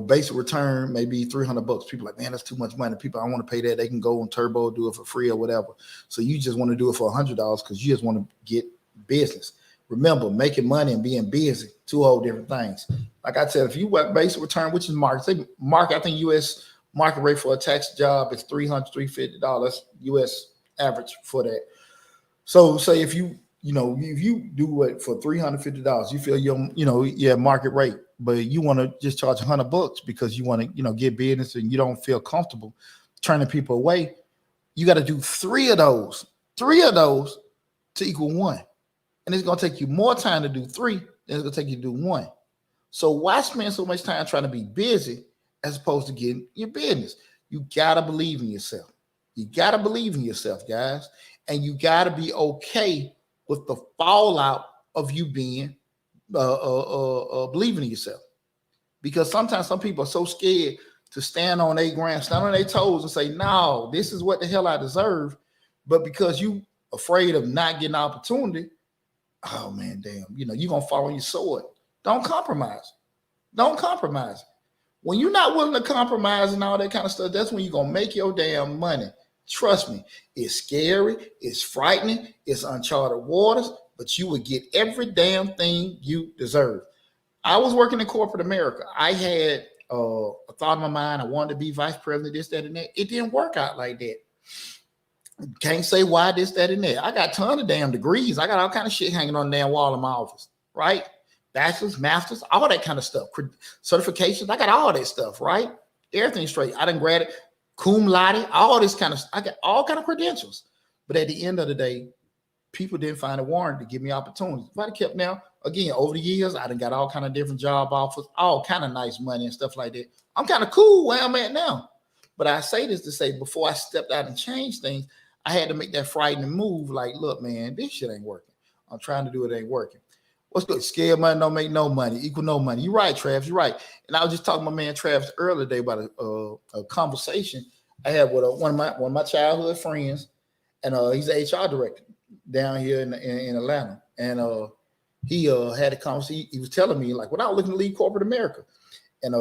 basic return maybe $300. People like, man, that's too much money. People, I want to pay that. They can go on Turbo, do it for free or whatever. So you just want to do it for $100 because you just want to get business. Remember, making money and being busy, two whole different things. Like I said, if you work basic return, which is market, I think U.S. market rate for a tax job is $300, $350 U.S. average for that. So say if you do it for $350, you feel your market rate, but you want to just charge $100 because you want to get business and you don't feel comfortable turning people away. You got to do three of those to equal one. And it's going to take you more time to do three than it's going to take you to do one. So why spend so much time trying to be busy as opposed to getting your business? You got to believe in yourself. You got to believe in yourself, guys. And you got to be okay with the fallout of you being believing in yourself. Because sometimes some people are so scared to stand on their ground, stand on their toes and say, no, this is what the hell I deserve. But because you afraid of not getting an opportunity, oh man, damn, you're going to fall on your sword. Don't compromise. Don't compromise. When you're not willing to compromise and all that kind of stuff, that's when you're going to make your damn money. Trust me, it's scary, it's frightening, it's uncharted waters, but you will get every damn thing you deserve. I was working in corporate America. I had a thought in my mind. I wanted to be vice president, this, that, and that. It didn't work out like that. Can't say why this, that, and that. I got a ton of damn degrees. I got all kind of shit hanging on the damn wall in my office, right? Bachelor's, master's, all that kind of stuff. Certifications, I got all that stuff, right? Everything straight. I done graduated, cum laude, all this kind of, I got all kind of credentials. But at the end of the day, people didn't find a warrant to give me opportunities. If I'd have kept now, again, over the years, I done got all kind of different job offers, all kind of nice money and stuff like that. I'm kind of cool where I'm at now. But I say this to say, before I stepped out and changed things, I had to make that frightening move. Like, look, man, this shit ain't working. I'm trying to do it, ain't working. What's good? Scared money don't make no money, equal no money. You're right, Travis, you're right. And I was just talking to my man Travis earlier today about a conversation I had with one of my childhood friends, and he's an HR director down here in Atlanta. And he had a conversation. He was telling me, like, when I was looking to leave corporate America, and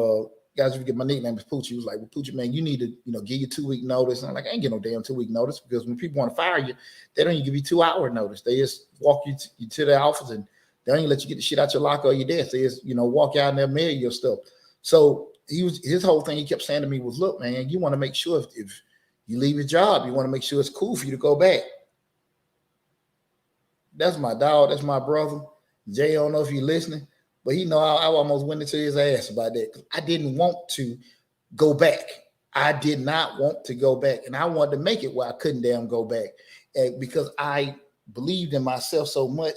guys, if you get my nickname is Poochie. He was like, well, Poochie, man, you need to, give you 2 week notice. And I'm like, I ain't get no damn 2 week notice, because when people want to fire you, they don't even give you 2 hour notice. They just walk you to the office, and they don't even let you get the shit out your locker or your desk. They just, walk out and they'll mail your stuff. So his whole thing he kept saying to me was, look, man, you want to make sure if you leave your job, you want to make sure it's cool for you to go back. That's my dog. That's my brother. Jay, I don't know if you're listening, but he know I almost went into his ass about that. I didn't want to go back. I did not want to go back. And I wanted to make it where I couldn't damn go back. And because I believed in myself so much,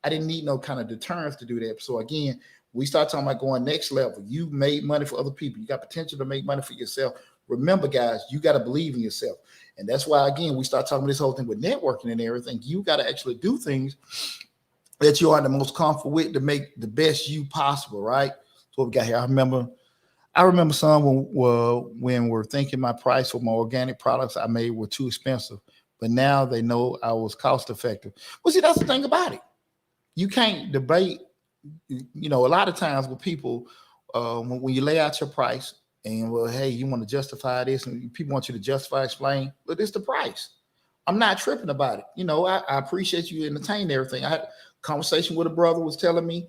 I didn't need no kind of deterrence to do that. So again, we start talking about going next level. You made money for other people. You got potential to make money for yourself. Remember, guys, you got to believe in yourself. And that's why, again, we start talking about this whole thing with networking and everything. You got to actually do things that you are the most comfortable with to make the best you possible, right? So what we got here. I remember some when we're thinking my price for my organic products I made were too expensive, but now they know I was cost effective. Well, see, that's the thing about it. You can't debate. A lot of times with people, when you lay out your price and well, hey, you want to justify this, and people want you to justify, explain, look, this the price. I'm not tripping about it. I appreciate you entertaining everything. I had a conversation with a brother was telling me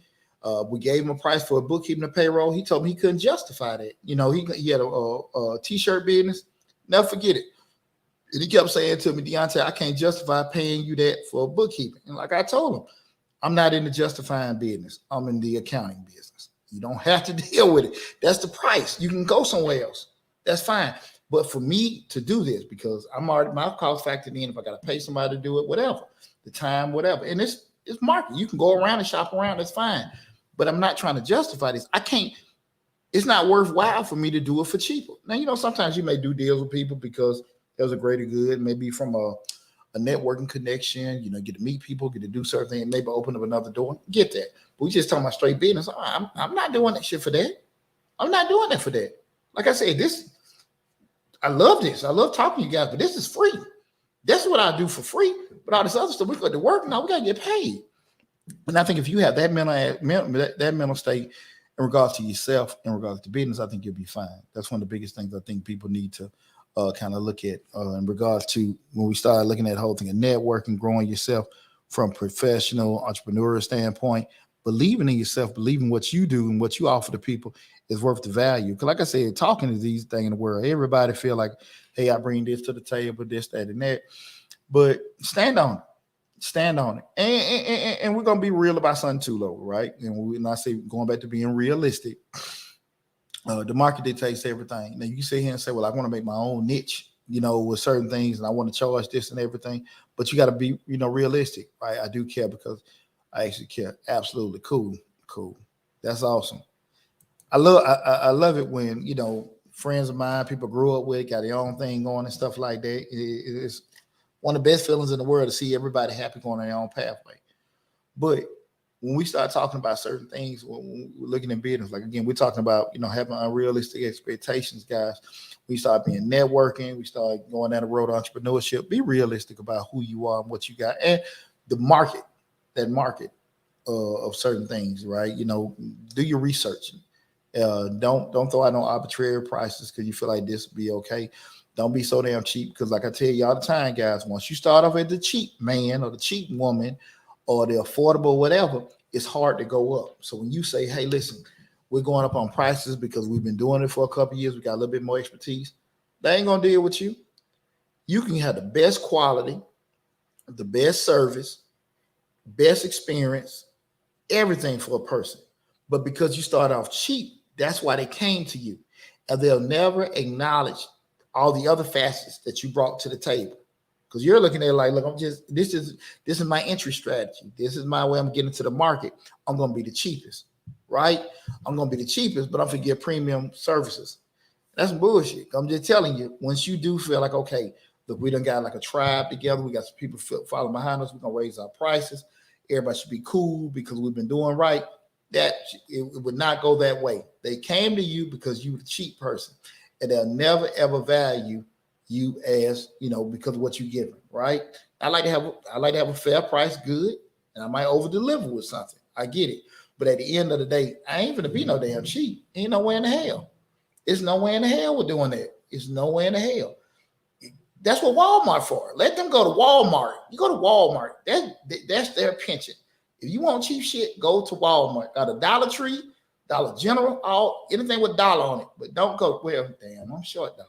we gave him a price for a bookkeeping and payroll. He told me he couldn't justify that. He had a t-shirt business. Never forget it. And he kept saying to me, Deonte, I can't justify paying you that for bookkeeping. And like I told him, I'm not in the justifying business. I'm in the accounting business. You don't have to deal with it. That's the price. You can go somewhere else. That's fine. But for me to do this, because I'm already my cost factored in, if I got to pay somebody to do it, whatever, the time, whatever. And it's market. You can go around and shop around. That's fine. But I'm not trying to justify this. I can't. It's not worthwhile for me to do it for cheaper. Now, sometimes you may do deals with people because there's a greater good, maybe from a networking connection, get to meet people, get to do certain things, maybe open up another door. Get that. But we just talking about straight business. I'm not doing that shit for that. I'm not doing that for that. Like I said, I love this. I love talking to you guys, but this is free. That's what I do for free. But all this other stuff, we got to work now. We got to get paid. And I think if you have that mental state in regards to yourself, in regards to business, I think you'll be fine. That's one of the biggest things I think people need to kind of look at in regards to when we start looking at the whole thing of networking, growing yourself from professional entrepreneurial standpoint, believing in yourself, believing what you do and what you offer to people is worth the value. Because like I said, talking to these things in the world, everybody feel like, hey, I bring this to the table, this, that, and that. But stand on it. Stand on it. And we're going to be real about something too, low, right? And we're not saying going back to being realistic. The market dictates everything. Now you can sit here and say, well, I want to make my own niche, with certain things, and I want to charge this and everything. But you got to be, realistic, right? I do care because I actually care. Absolutely. Cool. That's awesome. I love it when, friends of mine, people grew up with, got their own thing going and stuff like that. It's one of the best feelings in the world to see everybody happy going on their own pathway. But when we start talking about certain things, when we're looking at business, like again, we're talking about, having unrealistic expectations, guys. We start being networking, we start going down the road of entrepreneurship. Be realistic about who you are and what you got, and the market, that market of certain things, right? Do your research. Don't throw out no arbitrary prices because you feel like this will be okay. Don't be so damn cheap because, like I tell you all the time, guys, once you start off at the cheap man or the cheap woman or the affordable whatever, it's hard to go up. So when you say, hey, listen, we're going up on prices because we've been doing it for a couple of years, we got a little bit more expertise, they ain't going to deal with you. You can have the best quality, the best service, best experience, everything for a person. But because you start off cheap, that's why they came to you. And they'll never acknowledge all the other facets that you brought to the table. Because you're looking at it like, look, this is my entry strategy. This is my way I'm getting to the market. I'm going to be the cheapest, right? I'm going to be the cheapest, but I'm going to get premium services. That's bullshit. I'm just telling you, once you do feel like, okay, look, we done got like a tribe together. We got some people following behind us. We're going to raise our prices. Everybody should be cool because we've been doing right. That it would not go that way. They came to you because you were the cheap person. And they'll never, ever value you as, because of what you give them, right? I like to have a fair price, good, and I might over deliver with something. I get it. But at the end of the day, I ain't gonna be no damn cheap. Ain't no way in the hell. It's no way in the hell we're doing that. It's no way in the hell. That's what Walmart for. Let them go to Walmart. You go to Walmart. That's their pension. If you want cheap shit, go to Walmart. Got a Dollar Tree, Dollar General, anything with dollar on it. But don't go, well, damn, I'm short dollar.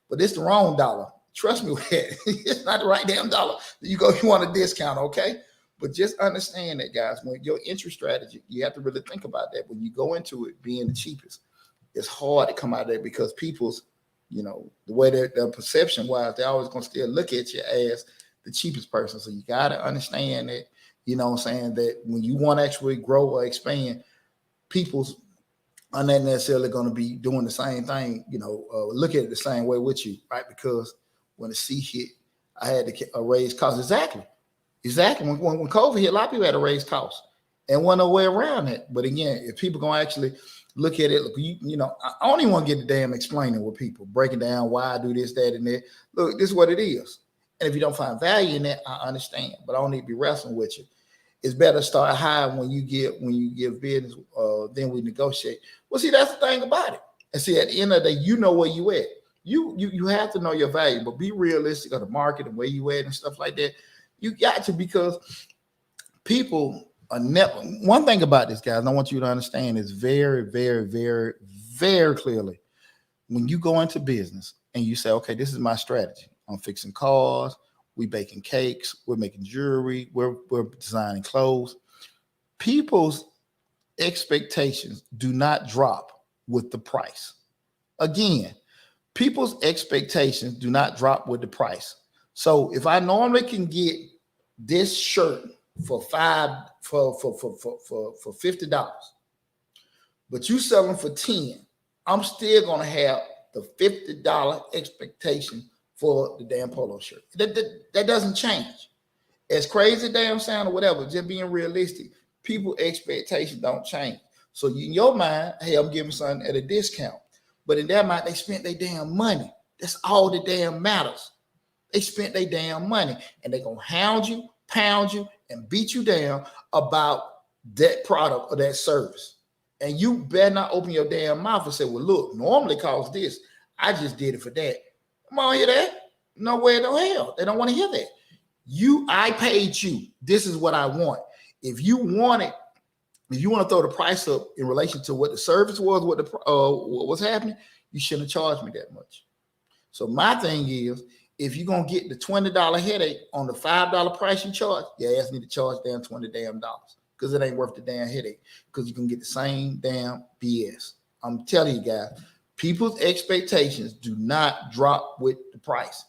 But it's the wrong dollar. Trust me with that. It's not the right damn dollar. You want a discount, okay? But just understand that, guys, when your entry strategy, you have to really think about that. When you go into it being the cheapest, it's hard to come out of there because people's, the way their perception-wise, they're always going to still look at you as the cheapest person. So you got to understand that, that when you want to actually grow or expand, people's are not necessarily going to be doing the same thing, look at it the same way with you, right? Because when the C hit, I had to raise costs. Exactly. When COVID hit, a lot of people had to raise costs and wasn't no way around it. But again, if people going to actually look at it, look, I don't even want to get the damn explaining with people, breaking down why I do this, that, and that. Look, this is what it is. And if you don't find value in that, I understand, but I don't need to be wrestling with you. It's better to start high when you give business, then we negotiate. Well, see, that's the thing about it. And see, at the end of the day, you know where you at. You have to know your value, but be realistic of the market and where you at and stuff like that. You got to, because people are never. One thing about this, guys, I want you to understand is very, very, very, very clearly. When you go into business and you say, okay, this is my strategy. I'm fixing cars, we baking cakes, we're making jewelry, we're designing clothes. People's expectations do not drop with the price. Again, people's expectations do not drop with the price. So if I normally can get this shirt for $50, but you sell them for 10, I'm still gonna have the $50 expectation for the damn polo shirt. That doesn't change. As crazy damn sound or whatever, just being realistic, people expectations don't change. So in your mind, hey, I'm giving something at a discount. But in their mind, they spent their damn money. That's all that damn matters. They spent their damn money, and they're gonna hound you, pound you, and beat you down about that product or that service. And you better not open your damn mouth and say, well, look, normally costs this. I just did it for that. Come on, hear that? No way, no hell. They don't want to hear that. I paid you. This is what I want. If you want it, if you want to throw the price up in relation to what the service was, what was happening, you shouldn't have charged me that much. So my thing is, if you're gonna get the $20 headache on the $5 price you charge, you ask me to charge down $20 damn dollars, because it ain't worth the damn headache, because you can get the same damn BS. I'm telling you guys, people's expectations do not drop with the price.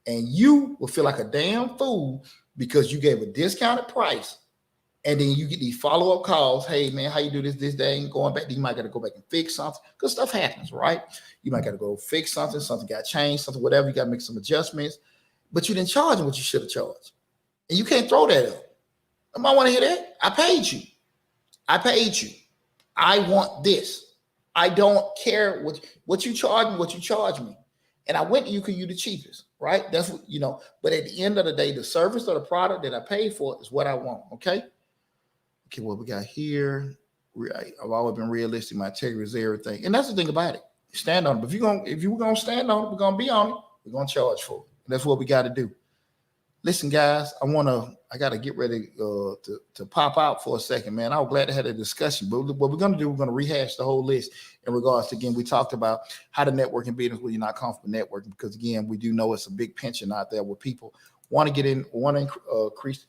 And you will feel like a damn fool because you gave a discounted price. And then you get these follow-up calls. Hey, man, how you do this day? And going back, you might got to go back and fix something, because stuff happens, right? You might got to go fix something got changed, something, whatever. You got to make some adjustments. But you didn't charge them what you should have charged. And you can't throw that up. I might want to hear that. I paid you. I want this. I don't care what you charge me. And I went to you because you're the cheapest, right? That's what, but at the end of the day, the service or the product that I paid for is what I want, okay? Okay, what we got here, I've always been realistic. My integrity is everything. And that's the thing about it. Stand on it. But if you're going to stand on it, we're going to be on it. We're going to charge for it. And that's what we got to do. Listen, guys, I got to get ready to pop out for a second, man. I was glad to have a discussion. But what we're going to do, we're going to rehash the whole list in regards to, again, we talked about how to network in business when you're not comfortable networking, because, again, we do know it's a big pension out there where people want to get in, want to increase,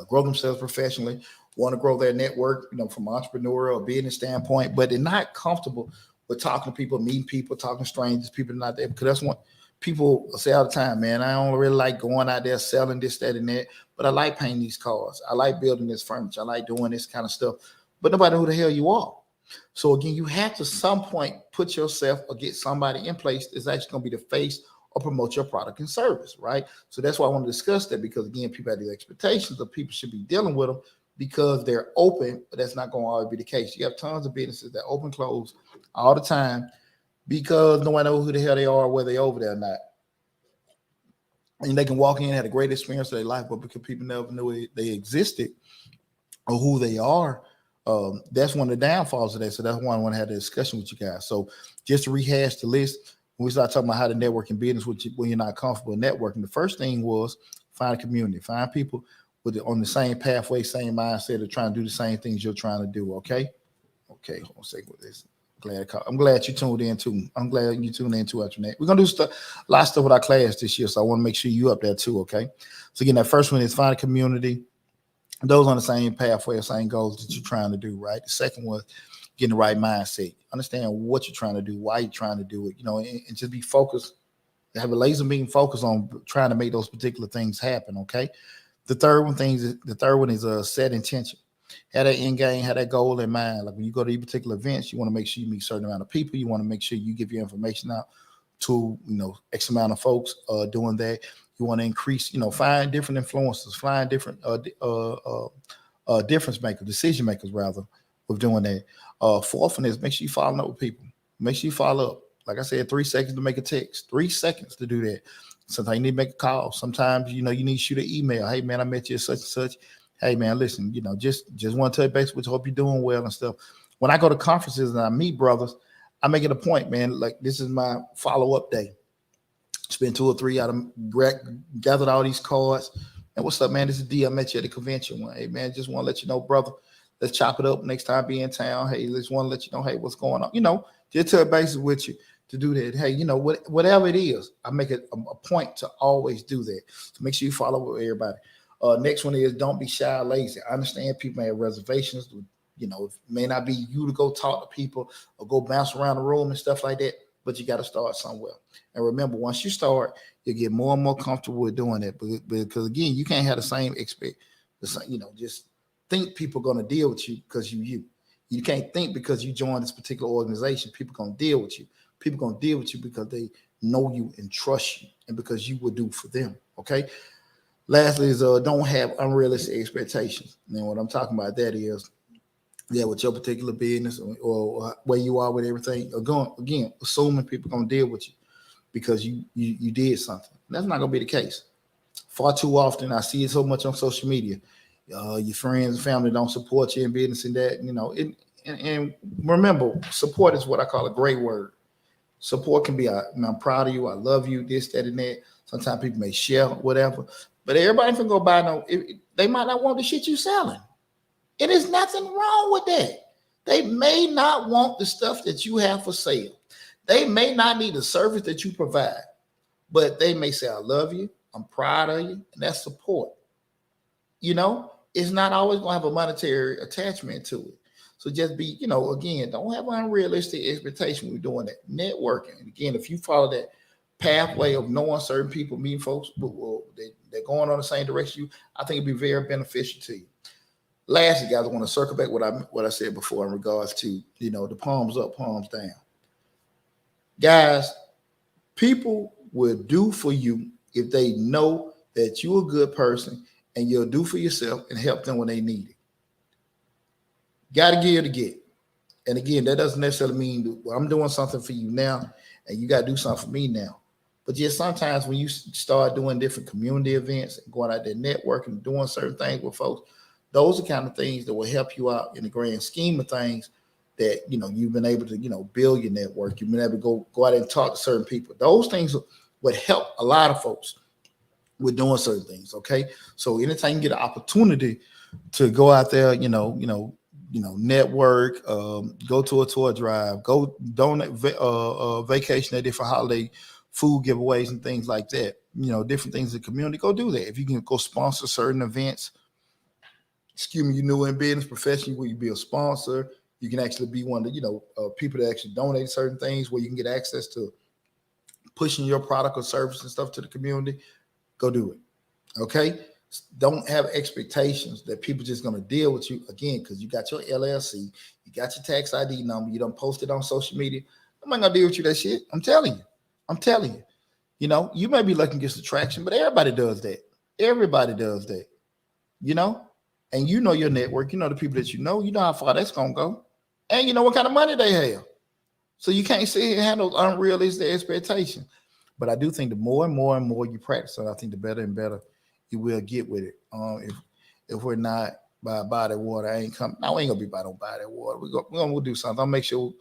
grow themselves professionally, want to grow their network, from an entrepreneurial or business standpoint, but they're not comfortable with talking to people, meeting people, talking to strangers, people not there, because that's what people say all the time, man. I don't really like going out there selling this, that, and that, but I like painting these cars. I like building this furniture. I like doing this kind of stuff, but nobody knows who the hell you are. So again, you have to some point put yourself or get somebody in place that's actually going to be the face or promote your product and service, right? So that's why I want to discuss that, because again, people have these expectations of people should be dealing with them because they're open, but that's not going to always be the case. You have tons of businesses that open, close all the time because no one knows who the hell they are, whether they're over there or not. And they can walk in and have a great experience of their life, but because people never knew they existed or who they are, that's one of the downfalls of that. So that's why I want to have a discussion with you guys. So just to rehash the list, when we start talking about how to network in business when you're not comfortable networking, the first thing was find a community, find people on the same pathway, same mindset of trying to do the same things you're trying to do. Okay. Hold on a second with this. I'm glad you tuned in too. I'm glad you tuned in too after that. We're gonna do a lot of stuff with our class this year, so I want to make sure you up there too. Okay. So again, that first one is find a community. Those on the same pathway, the same goals that you're trying to do, right? The second one, getting the right mindset. Understand what you're trying to do, why you're trying to do it, and just be focused. Have a laser beam focus on trying to make those particular things happen. Okay. The third one is set intention. Have that end game, have that goal in mind. Like when you go to these particular events, you want to make sure you meet a certain amount of people. You want to make sure you give your information out to, X amount of folks doing that. You want to increase, find different influencers, find different difference makers, decision makers rather, with doing that. Fourth one is make sure you follow up with people. Make sure you follow up. Like I said, 3 seconds to make a text, 3 seconds to do that. Sometimes you need to make a call. Sometimes, you need to shoot an email. Hey man, I met you at such and such. Hey man, listen, just want to touch base with you. Hope you're doing well and stuff. When I go to conferences and I meet brothers, I make it a point, man. Like this is my follow-up day. Spend 2 or 3 out of gathered all these cards. And what's up, man? This is D. I met you at the convention one. Hey man, just want to let you know, brother. Let's chop it up next time be in town. Hey, just want to let you know, hey, what's going on? Just touch bases with you to do that. Hey, whatever it is, I make it a point to always do that. So make sure you follow with everybody. Next one is don't be shy or lazy. I understand people may have reservations. It may not be you to go talk to people or go bounce around the room and stuff like that, but you got to start somewhere. And remember, once you start, you get more and more comfortable with doing that. Because again, you can't have the same just think people are going to deal with you because you. You can't think because you joined this particular organization, people going to deal with you. People going to deal with you because they know you and trust you and because you would do for them. Okay. Lastly is don't have unrealistic expectations. And what I'm talking about that is, with your particular business or where you are with everything, again, assuming people gonna deal with you because you did something. That's not gonna be the case. Far too often, I see it so much on social media. Your friends and family don't support you in business and that. And remember, support is what I call a great word. Support can be, I'm proud of you, I love you, this, that, and that. Sometimes people may share whatever, but everybody can go buy they might not want the shit you selling. It is nothing wrong with that. They may not want the stuff that you have for sale. They may not need the service that you provide, but they may say, I love you, I'm proud of you, and that's support. It's not always going to have a monetary attachment to it. So just be, again, don't have an unrealistic expectation when you're doing that. Networking. And again, if you follow that pathway of knowing certain people, meeting folks, they're going on the same direction I think it'd be very beneficial to you. Lastly, guys, I want to circle back what I said before in regards to, the palms up, palms down. Guys, people will do for you if they know that you're a good person and you'll do for yourself and help them when they need it. Got to give to get. And again, that doesn't necessarily mean I'm doing something for you now and you got to do something for me now. But just sometimes when you start doing different community events and going out there networking, doing certain things with folks, those are kind of things that will help you out in the grand scheme of things that, you've been able to, build your network. You've been able to go out and talk to certain people. Those things would help a lot of folks with doing certain things. Okay. So anytime you get an opportunity to go out there, network, go to a tour drive, go donate vacation at different holiday food giveaways and things like that, different things in the community, go do that. If you can go sponsor certain events, you new in business professionally where you be a sponsor, you can actually be one of the, people that actually donate certain things where you can get access to pushing your product or service and stuff to the community, go do it. Okay. Don't have expectations that people just going to deal with you again, because you got your LLC, you got your tax ID number, you don't post it on social media. I'm not going to deal with you that shit. I'm telling you, you may be looking to get some traction, but everybody does that. Everybody does that, and your network, the people that you know how far that's going to go. And you know what kind of money they have. So you can't sit here and have those unrealistic expectations. But I do think the more and more and more you practice, so I think the better and better you will get with it. If we're not by body water, I ain't gonna be by no body water. We're gonna do something. I'll make sure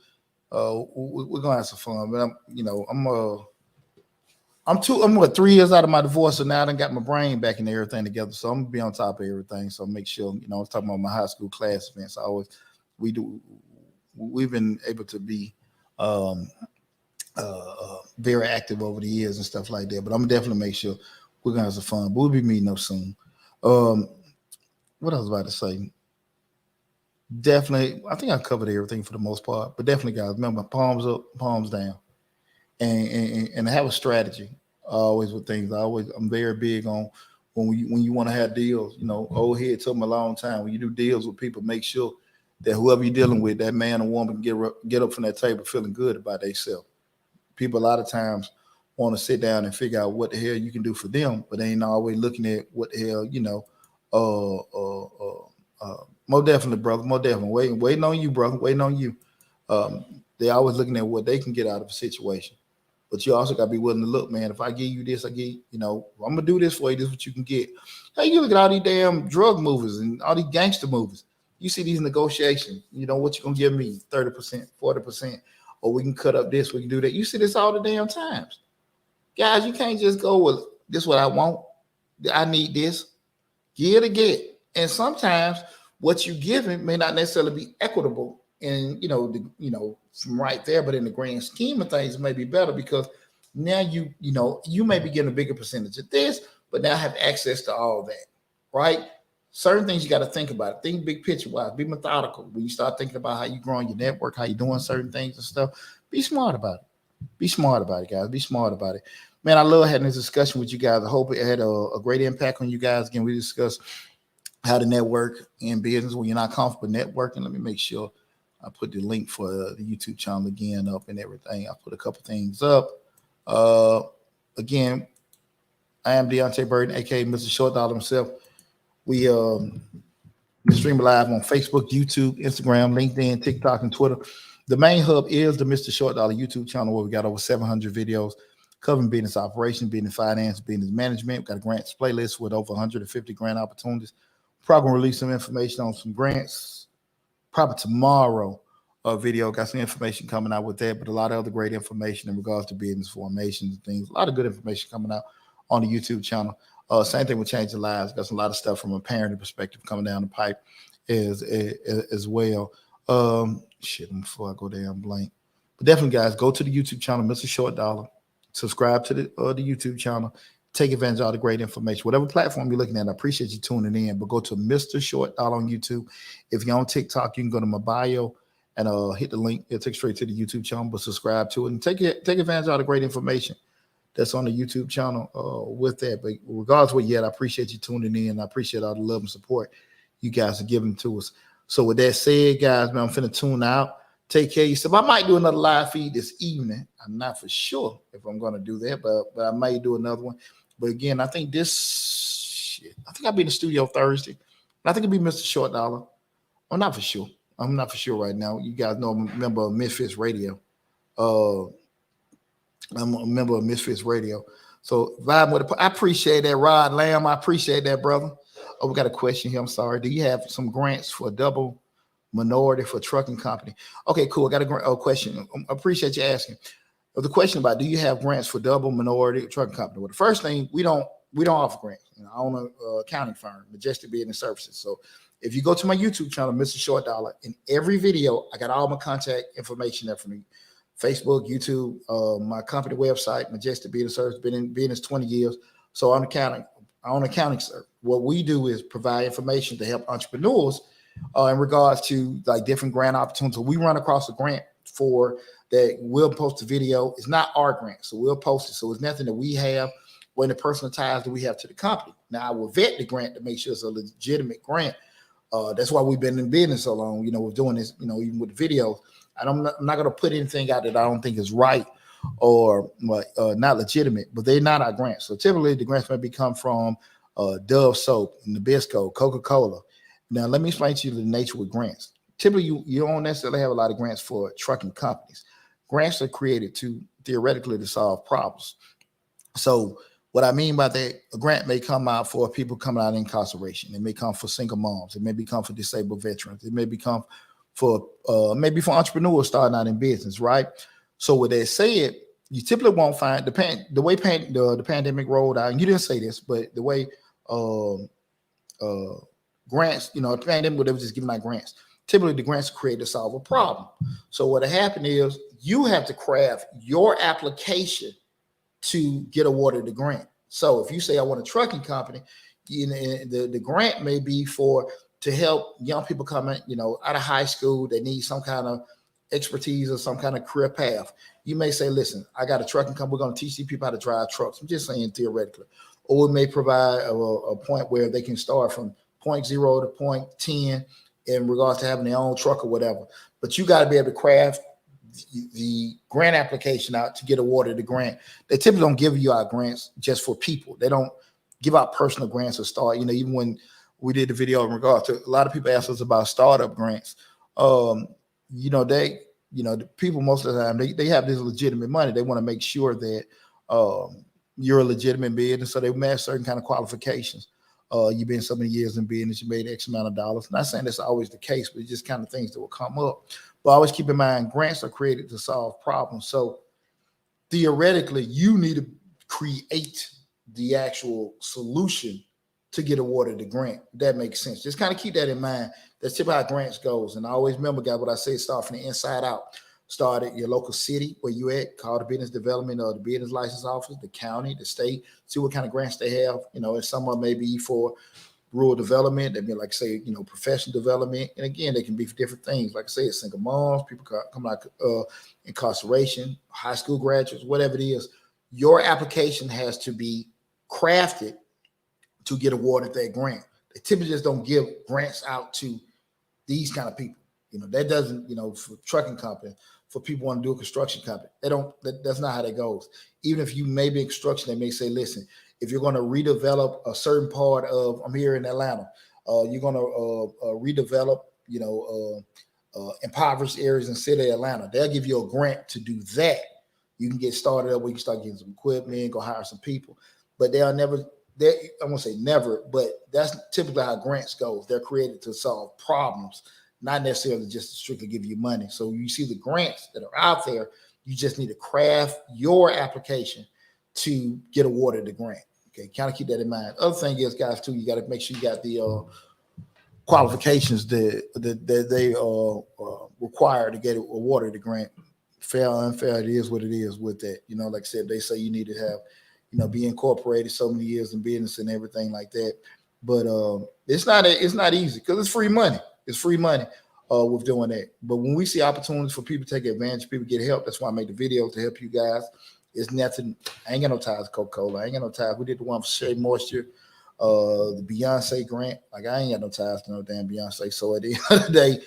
we're gonna have some fun. But I'm 3 years out of my divorce, so now I done got my brain back and everything together. So I'm gonna be on top of everything. So make sure, I was talking about my high school class events. We've been able to be very active over the years and stuff like that. But I'm gonna definitely make sure we're gonna have some fun. But we'll be meeting up soon. What I was about to say. Definitely, I think I covered everything for the most part. But definitely, guys, remember, palms up, palms down, and have a strategy. Always with things. I'm very big on when you want to have deals. Old head told me a long time, when you do deals with people, make sure that whoever you're dealing with, that man or woman, get up from that table feeling good about themselves. People a lot of times want to sit down and figure out what the hell you can do for them, but they ain't always looking at what the hell, more definitely, brother, more definitely. Waiting on you, brother, waiting on you. They always looking at what they can get out of a situation. But you also got to be willing to look, man. If I give you this, I'm gonna do this for you. This is what you can get. Hey, you look at all these damn drug movies and all these gangster movies. You see these negotiations. What you gonna give me? 30%, 40%, or we can cut up this. We can do that. You see this all the damn times, guys. You can't just go with this. What I want. I need this. Give to get, and sometimes what you giving may not necessarily be equitable. And from right there, but in the grand scheme of things, it may be better because now you may be getting a bigger percentage of this, but now have access to all that, right? Certain things you got to think about. Think big picture wise. Be methodical. When you start thinking about how you growing your network, how you doing certain things and stuff, be smart about it. Be smart about it, guys. Be smart about it. Man, I love having this discussion with you guys. I hope it had a great impact on you guys. Again, we discussed how to network in business when you're not comfortable networking. Let me make sure I put the link for the YouTube channel again up and everything. I put a couple things up. Again, I am Deonte Burden, aka Mr. Short Dollar himself. We stream live on Facebook, YouTube, Instagram, LinkedIn, TikTok, and Twitter. The main hub is the Mr. Short Dollar YouTube channel where we got over 700 videos covering business operations, business finance, business management. We've got a grants playlist with over 150 grant opportunities. Probably going to release some information on some grants probably tomorrow. Video got some information coming out with that, but a lot of other great information in regards to business formations and things. A lot of good information coming out on the YouTube channel. Same thing with Changing Lives. Got a lot of stuff from a parenting perspective coming down the pipe as well. Before I go down blank. But definitely, guys, go to the YouTube channel, Mr. Short Dollar. Subscribe to the YouTube channel. Take advantage of all the great information. Whatever platform you're looking at, I appreciate you tuning in. But go to Mr. Short Dollar on YouTube. If you're on TikTok, you can go to my bio and hit the link. It'll take straight to the YouTube channel, but subscribe to it and take advantage of all the great information that's on the YouTube channel with that. But regardless of what you had, I appreciate you tuning in. I appreciate all the love and support you guys are giving to us. So with that said, guys, man, I'm finna tune out. Take care of yourself. I might do another live feed this evening. I'm not for sure if I'm going to do that, but I might do another one. But again, I think I'll be in the studio Thursday. I think it'll be Mr. Short Dollar. I'm not for sure. I'm not for sure right now. You guys know I'm a member of Misfits Radio. I'm a member of Misfits Radio. So vibe with it. I appreciate that, Rod Lamb. I appreciate that, brother. Oh, we got a question here. I'm sorry. Do you have some grants for double minority for trucking company? Okay, cool. I got a question. I appreciate you asking. The question about do you have grants for double minority trucking company? Well, the first thing, we don't offer grants. I own an accounting firm, Majestic Business Services. So if you go to my YouTube channel, Mr. Short Dollar, in every video, I got all my contact information there for me. Facebook, YouTube, my company website, Majestic Business Services, been in business 20 years. So I'm accounting, sir. What we do is provide information to help entrepreneurs in regards to like different grant opportunities. So we run across a grant for that. We'll post a video. It's not our grant, so we'll post it. So it's nothing that we have or any personal ties that we have to the company. Now I will vet the grant to make sure it's a legitimate grant. That's why we've been in business so long. We're doing this, even with the videos. I'm not going to put anything out that I don't think is right or not legitimate, but they're not our grants. So typically the grants may come from Dove Soap, Nabisco, Coca-Cola. Now, let me explain to you the nature with grants. Typically, you don't necessarily have a lot of grants for trucking companies. Grants are created theoretically to solve problems. So what I mean by that, a grant may come out for people coming out of incarceration. It may come for single moms. It may become for disabled veterans. It may become for maybe for entrepreneurs starting out in business, right? So with that said, you typically won't find the way the pandemic rolled out, and you didn't say this, but the way grants, the pandemic, they were just giving out grants. Typically, the grants are created to solve a problem. So what happened is you have to craft your application to get awarded the grant. So if you say I want a trucking company, the grant may be to help young people coming, out of high school. They need some kind of expertise or some kind of career path. You may say, listen, I got a trucking company. We're going to teach these people how to drive trucks. I'm just saying theoretically. Or it may provide a point where they can start from point 0 to point 10 in regards to having their own truck or whatever. But you got to be able to craft the grant application out to get awarded the grant. They typically don't give you out grants just for people. They don't give out personal grants or start. Even when we did the video in regard to, a lot of people ask us about startup grants. the people most of the time they have this legitimate money. They want to make sure that you're a legitimate business, so they match certain kind of qualifications. You've been so many years in business, you made X amount of dollars. Not saying that's always the case, but it's just kind of things that will come up. But always keep in mind, grants are created to solve problems. So theoretically, you need to create the actual solution to get awarded the grant. That makes sense. Just kind of keep that in mind. That's typically how grants goes. And I always remember, guys, what I say, start from the inside out. Start at your local city where you at, call the business development or the business license office, the county, the state, see what kind of grants they have. And some of them may be for rural development. They may like say, professional development. And again, they can be for different things. Like I say, single moms, people come out incarceration, high school graduates, whatever it is. Your application has to be crafted to get awarded that grant. They typically just don't give grants out to these kind of people. That doesn't, for trucking company, for people want to do a construction company. That's not how that goes. Even if you may be in construction, they may say, listen, if you're going to redevelop a certain part of, I'm here in Atlanta, you're going to redevelop, impoverished areas in the city of Atlanta. They'll give you a grant to do that. You can get started up where you can start getting some equipment, go hire some people. But they'll never, I won't say never, but that's typically how grants goes. They're created to solve problems, not necessarily just to strictly give you money. So you see the grants that are out there, you just need to craft your application to get awarded the grant. Okay, kind of keep that in mind. Other thing is, guys, too, you got to make sure you got the qualifications that they require to get awarded the grant. Fair or unfair, it is what it is with that. Like I said, they say you need to have, be incorporated so many years in business and everything like that. But it's not easy because it's free money. It's free money with doing that. But when we see opportunities for people to take advantage, people get help. That's why I made the video to help you guys. It's nothing. I ain't got no ties to Coca-Cola. I ain't got no ties. We did the one for Shea Moisture, the Beyonce grant. Like I ain't got no ties to no damn Beyonce. So at the end of the day,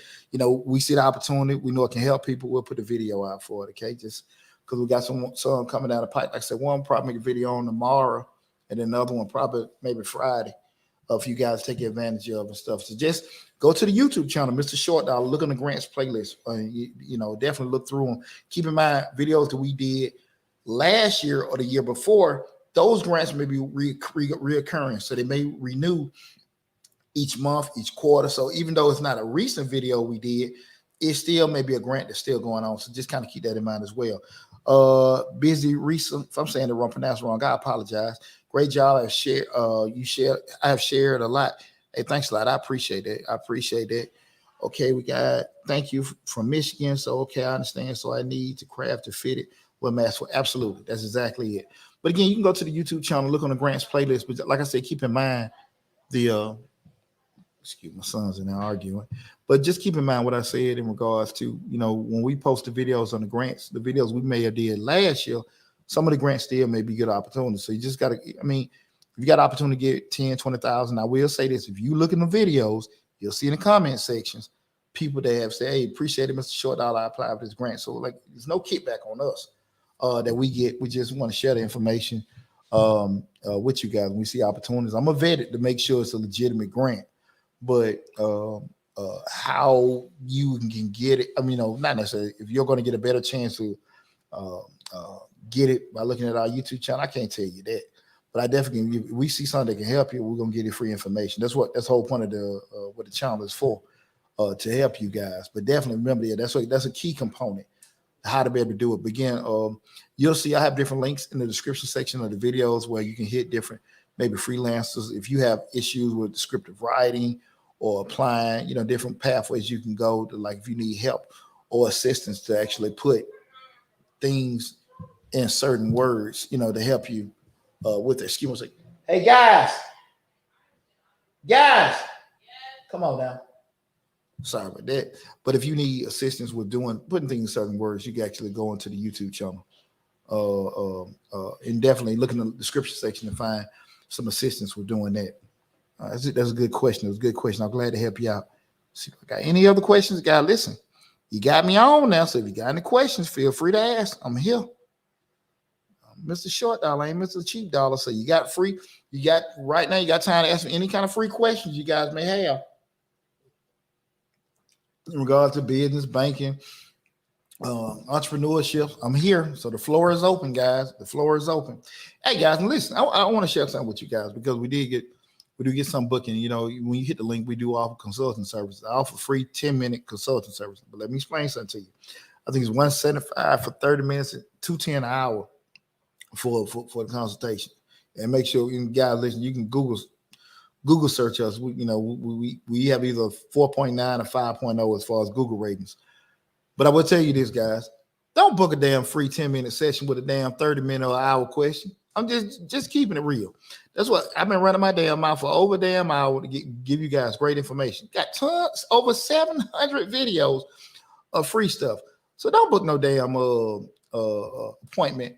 we see the opportunity. We know it can help people. We'll put the video out for it. Okay, just because we got some coming down the pipe. Like I said, one probably make a video on tomorrow, and then another one probably maybe Friday. For you guys to take advantage of and stuff. So just go to the YouTube channel, Mr. Short Dollar. Look on the grants playlist. Definitely look through them. Keep in mind, videos that we did last year or the year before, those grants may be reoccurring. So they may renew each month, each quarter. So even though it's not a recent video we did, it still may be a grant that's still going on. So just kind of keep that in mind as well. Busy recent, if I'm saying it wrong, pronounced wrong, I apologize. Great job. I have shared a lot. Hey, thanks a lot. I appreciate that. Okay, we got thank you from Michigan. So okay, I understand. So I need to craft to fit it with mass for absolutely. That's exactly it. But again, you can go to the YouTube channel, look on the grants playlist. But like I said, keep in mind the excuse my sons in there arguing. But just keep in mind what I said in regards to, when we post the videos on the grants, the videos we may have did last year, some of the grants still may be good opportunities. So you just got to, if you got an opportunity to get 10, 20,000, I will say this. If you look in the videos, you'll see in the comment sections, people that have said, hey, appreciate it, Mr. Short Dollar, I applied for this grant. So like, there's no kickback on us that we get. We just want to share the information with you guys when we see opportunities. I'm going to vet it to make sure it's a legitimate grant. But how you can get it, not necessarily. If you're going to get a better chance to get it by looking at our YouTube channel, I can't tell you that. But I definitely, if we see something that can help you, we're going to get you free information. That's the whole point of what the channel is for, to help you guys. But definitely remember, that's a key component, how to be able to do it. But again, you'll see I have different links in the description section of the videos where you can hit different, maybe freelancers. If you have issues with descriptive writing or applying, different pathways you can go to, like if you need help or assistance to actually put things in certain words, to help you with it. Excuse me. Hey guys, come on now. Sorry about that. But if you need assistance with putting things in certain words, you can actually go into the YouTube channel and definitely look in the description section to find some assistance with doing that. That's a good question. It was a good question. I'm glad to help you out. See if I got any other questions, guys. Listen, you got me on now. So if you got any questions, feel free to ask. I'm here. Mr. Short Dollar, I ain't Mr. Cheap Dollar. So you got right now, you got time to ask me any kind of free questions you guys may have in regards to business, banking, entrepreneurship. I'm here, so the floor is open, guys. The floor is open. Hey, guys, and listen, I want to share something with you guys because we do get some booking. You know, when you hit the link, we do offer consulting services. I offer free 10-minute consulting service. But let me explain something to you. I think it's $175 for 30 minutes and $210 an hour for the consultation. And make sure you guys listen. You can Google search us. We have either 4.9 or 5.0 as far as Google ratings. But I will tell you this, guys. Don't book a damn free 10-minute session with a damn 30-minute or hour question. I'm just keeping it real. That's what I've been running my damn mouth for over a damn hour to give you guys great information. Got tons, over 700 videos of free stuff. So don't book no damn appointment,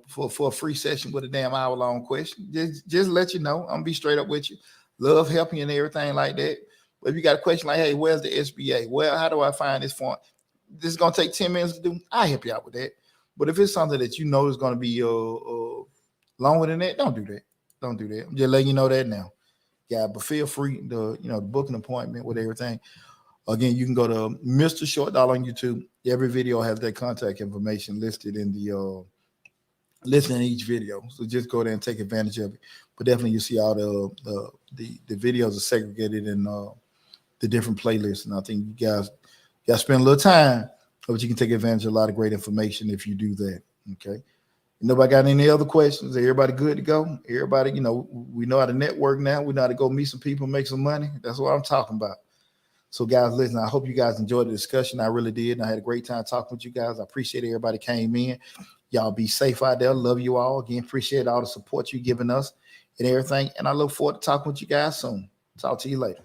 for a free session with a damn hour-long question. Just let you know. I'm gonna be straight up with you. Love helping you and everything like that. But if you got a question like, hey, where's the SBA? Well, how do I find this form? This is gonna take 10 minutes to do. I'll help you out with that. But if it's something that you know is gonna be longer than that, don't do that. Don't do that. I'm just letting you know that now. Yeah, but feel free to book an appointment with everything. Again, you can go to Mr. Short Dollar on YouTube. Every video has their contact information listed in the listed in each video. So just go there and take advantage of it. But definitely you see all the videos are segregated in the different playlists. And I think you guys spend a little time, but you can take advantage of a lot of great information if you do that. Okay. Nobody got any other questions? Everybody good to go? Everybody, we know how to network now. We know how to go meet some people, make some money. That's what I'm talking about. So, guys, listen, I hope you guys enjoyed the discussion. I really did. And I had a great time talking with you guys. I appreciate everybody came in. Y'all be safe out there. Love you all. Again, appreciate all the support you're giving us and everything. And I look forward to talking with you guys soon. Talk to you later.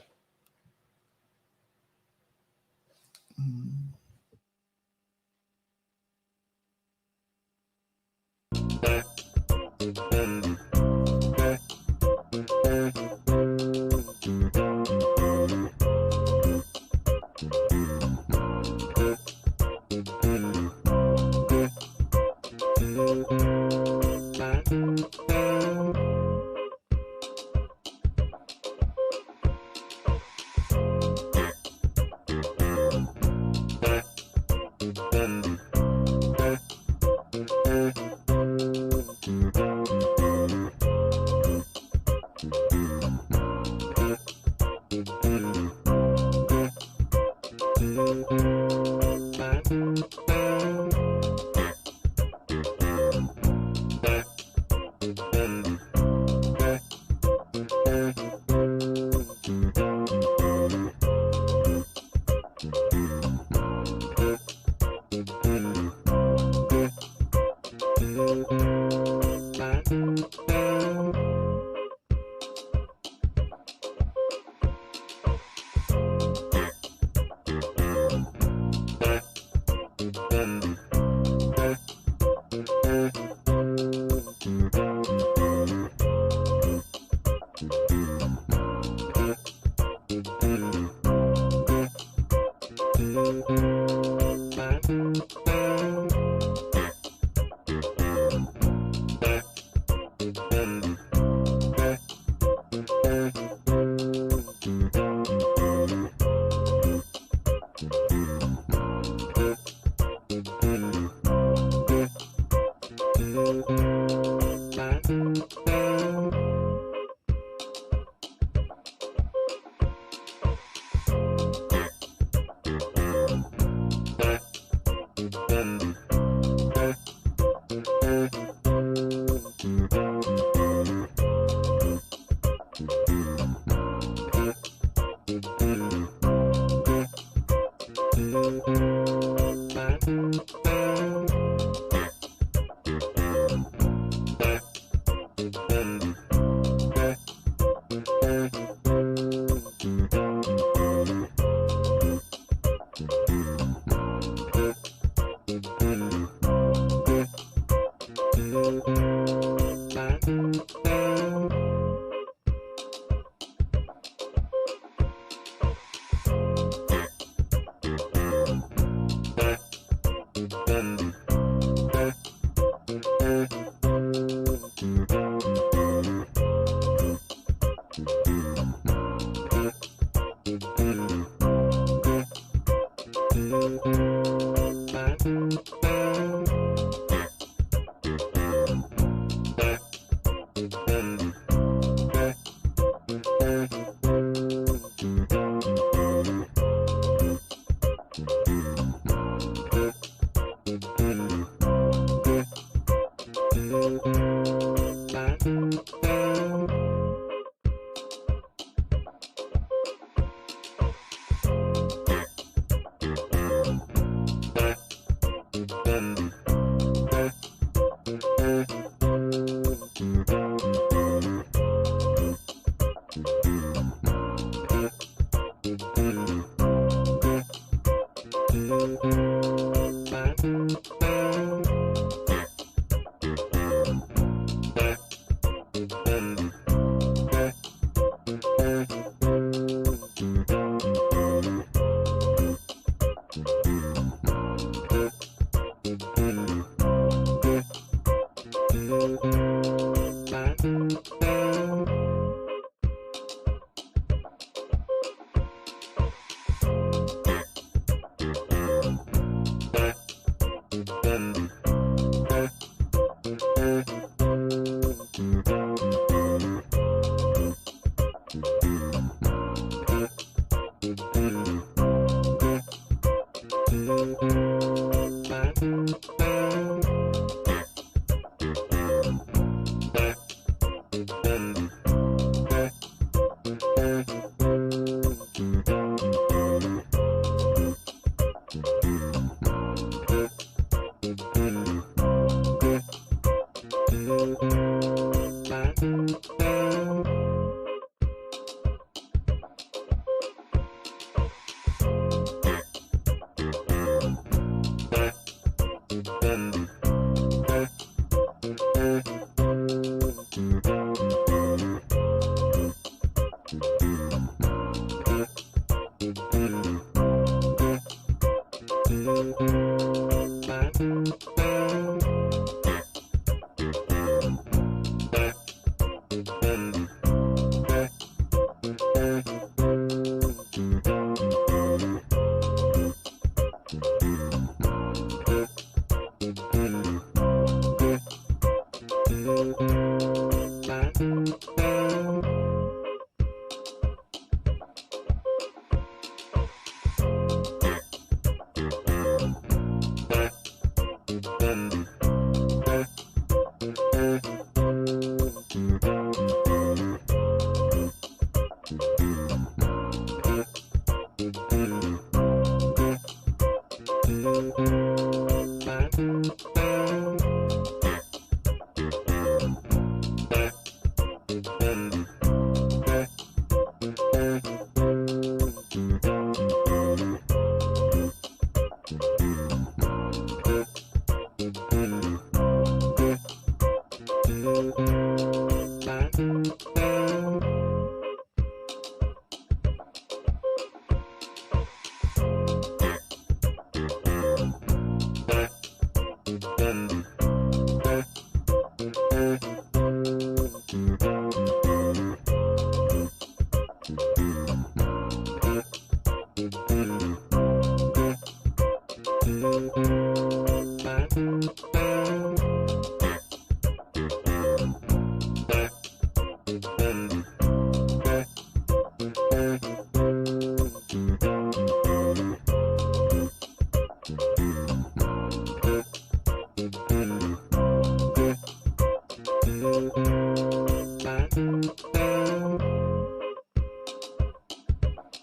Thank you.